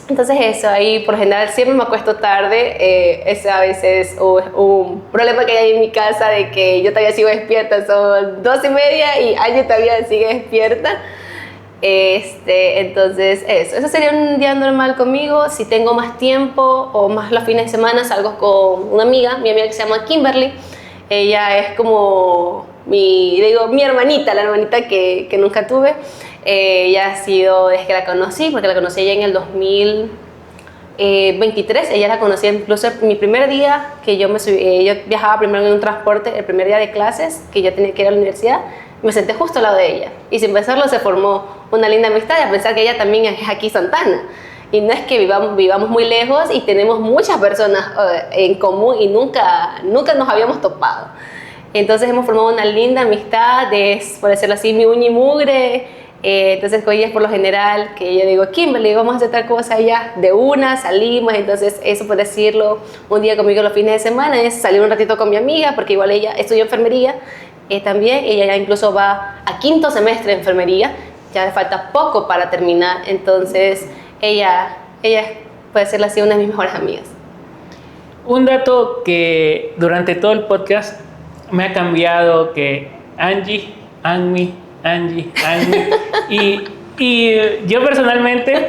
Entonces eso, ahí por lo general siempre me acuesto tarde, ese a veces es un problema que hay en mi casa de que yo todavía sigo despierta, son 2:30 y Angie todavía sigue despierta. Entonces eso sería un día normal conmigo. Si tengo más tiempo o más los fines de semana, salgo con una amiga, mi amiga que se llama Kimberly. Ella es como mi hermanita, la hermanita que nunca tuve. Ella ha sido desde que la conocí, porque la conocí ella en el 2023. Ella la conocí incluso mi primer día que yo me subí. Yo viajaba primero en un transporte, el primer día de clases que yo tenía que ir a la universidad. Me senté justo al lado de ella y sin pensarlo se formó una linda amistad, a pensar que ella también es aquí Santana. Y no es que vivamos muy lejos y tenemos muchas personas en común y nunca nos habíamos topado. Entonces hemos formado una linda amistad, por decirlo así, mi uña y mugre. Entonces con ella es por lo general que yo digo, Kimberly, vamos a hacer tal cosa allá, de una, salimos. Entonces eso, por decirlo, un día conmigo los fines de semana es salir un ratito con mi amiga, porque igual ella estudió enfermería también. Ella ya incluso va a 5º semestre de enfermería, ya le falta poco para terminar. Entonces ella puede ser así, una de mis mejores amigas. Un dato que durante todo el podcast me ha cambiado, que Angie, Angie, y yo personalmente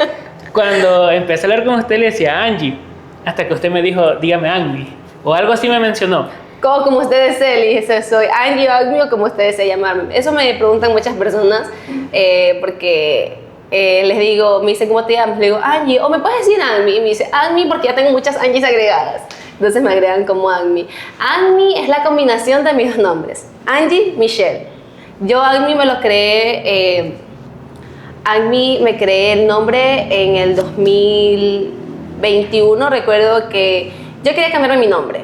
cuando empecé a hablar con usted le decía Angie, hasta que usted me dijo, dígame Angie, o algo así me mencionó. Como usted desee, le dije, soy Angie o Agmi, o como usted desee llamarme. Eso me preguntan muchas personas, porque les digo, me dicen, ¿cómo te llamas? Le digo, Angie, o me puedes decir Agmi, y me dice, Agmi porque ya tengo muchas Angies agregadas. Entonces me agregan como Agmi. Agmi es la combinación de mis dos nombres, Angie, Michelle. Yo Agmi me lo creé, Agmi me creé el nombre en el 2021. Recuerdo que yo quería cambiarme mi nombre,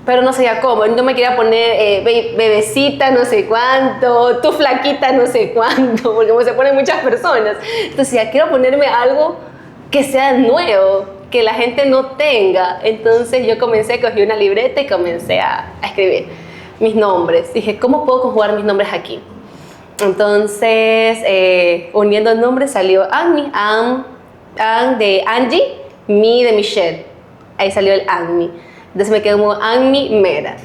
pero no sabía cómo. No me quería poner bebecita no sé cuánto, tú flaquita no sé cuánto, porque como se ponen muchas personas. Entonces ya quiero ponerme algo que sea nuevo, que la gente no tenga. Entonces yo cogí una libreta y comencé a escribir mis nombres. Dije, ¿cómo puedo conjugar mis nombres aquí? Entonces, uniendo el nombre salió Agmi, An de Angie, Mi de Michelle. Ahí salió el Agmi. Entonces me quedé como Agmi Mera.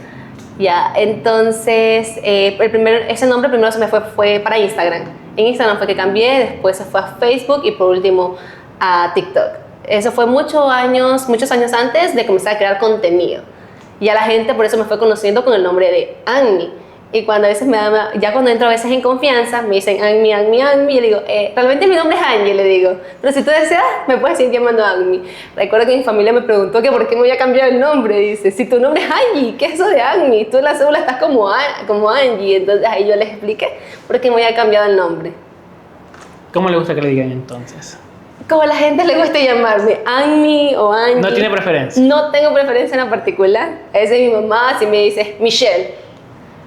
Ya, entonces ese nombre primero se me fue para Instagram. En Instagram fue que cambié, después se fue a Facebook y por último a TikTok. Eso fue muchos años antes de comenzar a crear contenido. Ya la gente por eso me fue conociendo con el nombre de Agmi. Y cuando a veces ya cuando entro a veces en confianza, me dicen Agmi, yo le digo, realmente mi nombre es Angie, le digo, pero si tú deseas, me puedes seguir llamando Agmi. Recuerdo que mi familia me preguntó que por qué me voy a cambiar el nombre. Dice, si tu nombre es Angie, ¿qué es eso de Agmi? Tú en la cédula estás como Angie. Entonces ahí yo les expliqué por qué me había cambiado el nombre. ¿Cómo le gusta que le digan entonces? Como a la gente le gusta llamarme Agmi o Angie. ¿No tiene preferencia? No tengo preferencia en la particular. A veces mi mamá, si me dice Michelle,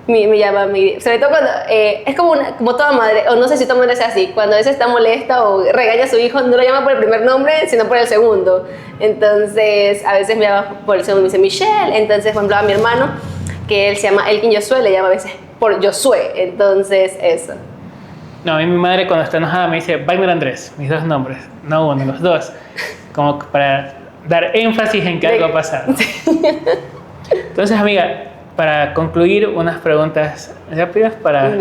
me llama, sobre todo cuando es como toda madre, o no sé si toda madre sea así, cuando a veces está molesta o regaña a su hijo, no lo llama por el primer nombre, sino por el segundo. Entonces, a veces me llama por el segundo, me dice Michelle. Entonces, por ejemplo, a mi hermano, que él se llama Elkin Josué, le llama a veces por Josué. Entonces, eso. No, a mí mi madre cuando está enojada me dice Wagner Andrés, mis dos nombres, no uno, los dos, como para dar énfasis en que algo ha pasado. Entonces, amiga, para concluir, unas preguntas rápidas para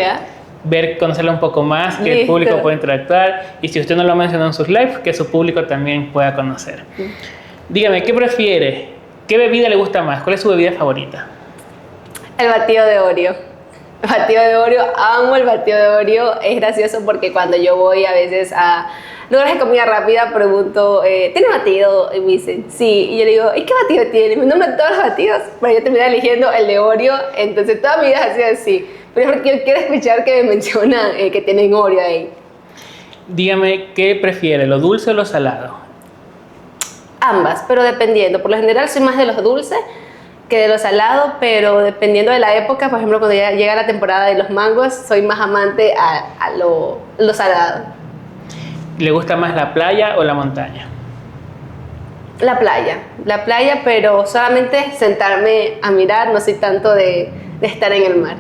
conocerla un poco más, que el público pueda interactuar, y si usted no lo mencionó en sus lives, que su público también pueda conocer. Dígame, ¿qué prefiere? ¿Qué bebida le gusta más? ¿Cuál es su bebida favorita? El batido de Oreo. Batido de Oreo, amo el batido de Oreo. Es gracioso porque cuando yo voy a veces a lugares de comida rápida, pregunto, ¿tiene batido? Y me dicen, sí. Y yo le digo, ¿y qué batido tiene? Me nombran todos los batidos, pero yo terminé eligiendo el de Oreo. Entonces toda mi vida ha sido así. Pero es porque yo quiero escuchar que me mencionan que tienen Oreo ahí. Dígame, ¿qué prefiere, lo dulce o lo salado? Ambas, pero dependiendo. Por lo general soy más de los dulces que de los salados, pero dependiendo de la época, por ejemplo, cuando ya llega la temporada de los mangos, soy más amante a lo salado. ¿Le gusta más la playa o la montaña? La playa, pero solamente sentarme a mirar, no soy tanto de estar en el mar.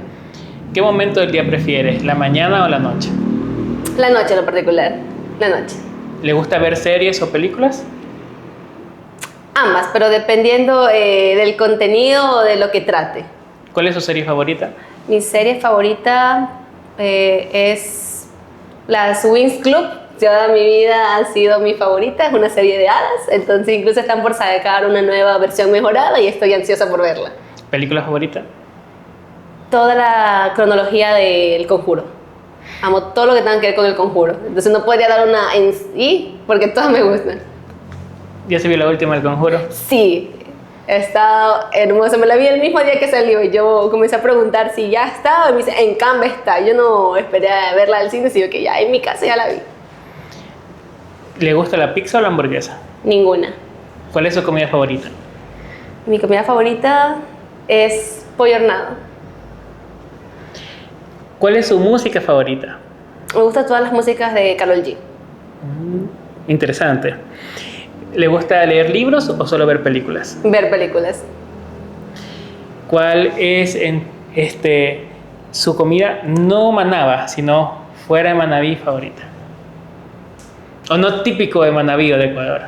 ¿Qué momento del día prefieres, la mañana o la noche? La noche en lo particular, la noche. ¿Le gusta ver series o películas? Ambas, pero dependiendo del contenido o de lo que trate. ¿Cuál es su serie favorita? Mi serie favorita es las Winx Club. Toda mi vida ha sido mi favorita, es una serie de hadas, entonces incluso están por sacar una nueva versión mejorada y estoy ansiosa por verla. ¿Película favorita? Toda la cronología del Conjuro. Amo todo lo que tenga que ver con el Conjuro, entonces no podría dar una en sí porque todas me gustan. ¿Ya se vio la última del Conjuro? Sí, está hermosa, me la vi el mismo día que salió y yo comencé a preguntar si ya estaba y me dice, en Canva está. Yo no esperé a verla al cine, sino que ya en mi casa ya la vi. ¿Le gusta la pizza o la hamburguesa? Ninguna. ¿Cuál es su comida favorita? Mi comida favorita es pollo hornado. ¿Cuál es su música favorita? Me gustan todas las músicas de Karol G. Interesante. ¿Le gusta leer libros o solo ver películas? Ver películas. ¿Cuál es su comida no Manaba, sino fuera de Manabí favorita? O no típico de Manabí o de Ecuador.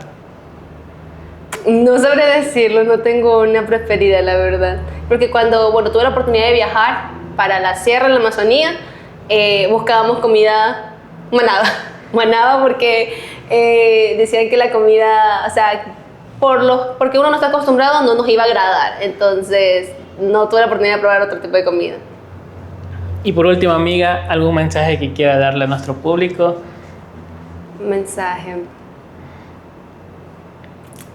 No sabré decirlo, no tengo una preferida, la verdad. Porque cuando tuve la oportunidad de viajar para la sierra, en la Amazonía, buscábamos comida manaba. Manaba porque decían que la comida, o sea, porque uno no está acostumbrado, no nos iba a agradar. Entonces, no tuve la oportunidad de probar otro tipo de comida. Y por último, amiga, ¿algún mensaje que quiera darle a nuestro público? Mensaje.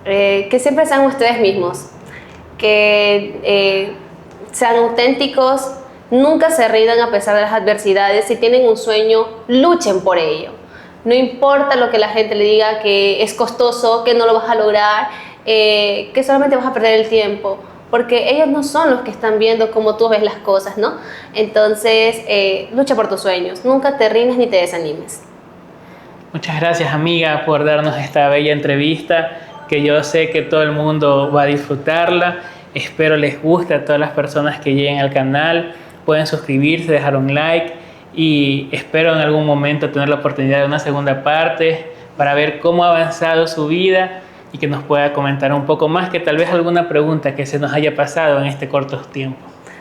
Que siempre sean ustedes mismos, que sean auténticos, nunca se rindan a pesar de las adversidades. Si tienen un sueño, luchen por ello. No importa lo que la gente le diga, que es costoso, que no lo vas a lograr, que solamente vas a perder el tiempo, porque ellos no son los que están viendo cómo tú ves las cosas, ¿no? Entonces, lucha por tus sueños, nunca te rindas ni te desanimes. Muchas gracias, amiga, por darnos esta bella entrevista, que yo sé que todo el mundo va a disfrutarla. Espero les guste a todas las personas que lleguen al canal. Pueden suscribirse, dejar un like y espero en algún momento tener la oportunidad de una segunda parte para ver cómo ha avanzado su vida y que nos pueda comentar un poco más, que tal vez alguna pregunta que se nos haya pasado en este corto tiempo.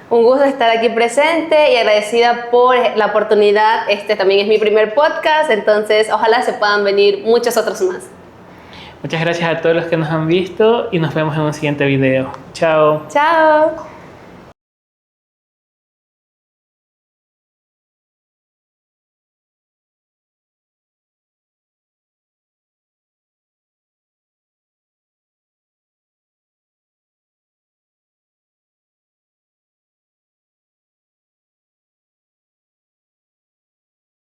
Un gusto estar aquí presente y agradecida por la oportunidad. Este también es mi primer podcast, entonces ojalá se puedan venir muchos otros más. Muchas gracias a todos los que nos han visto y nos vemos en un siguiente video. Chao. Chao.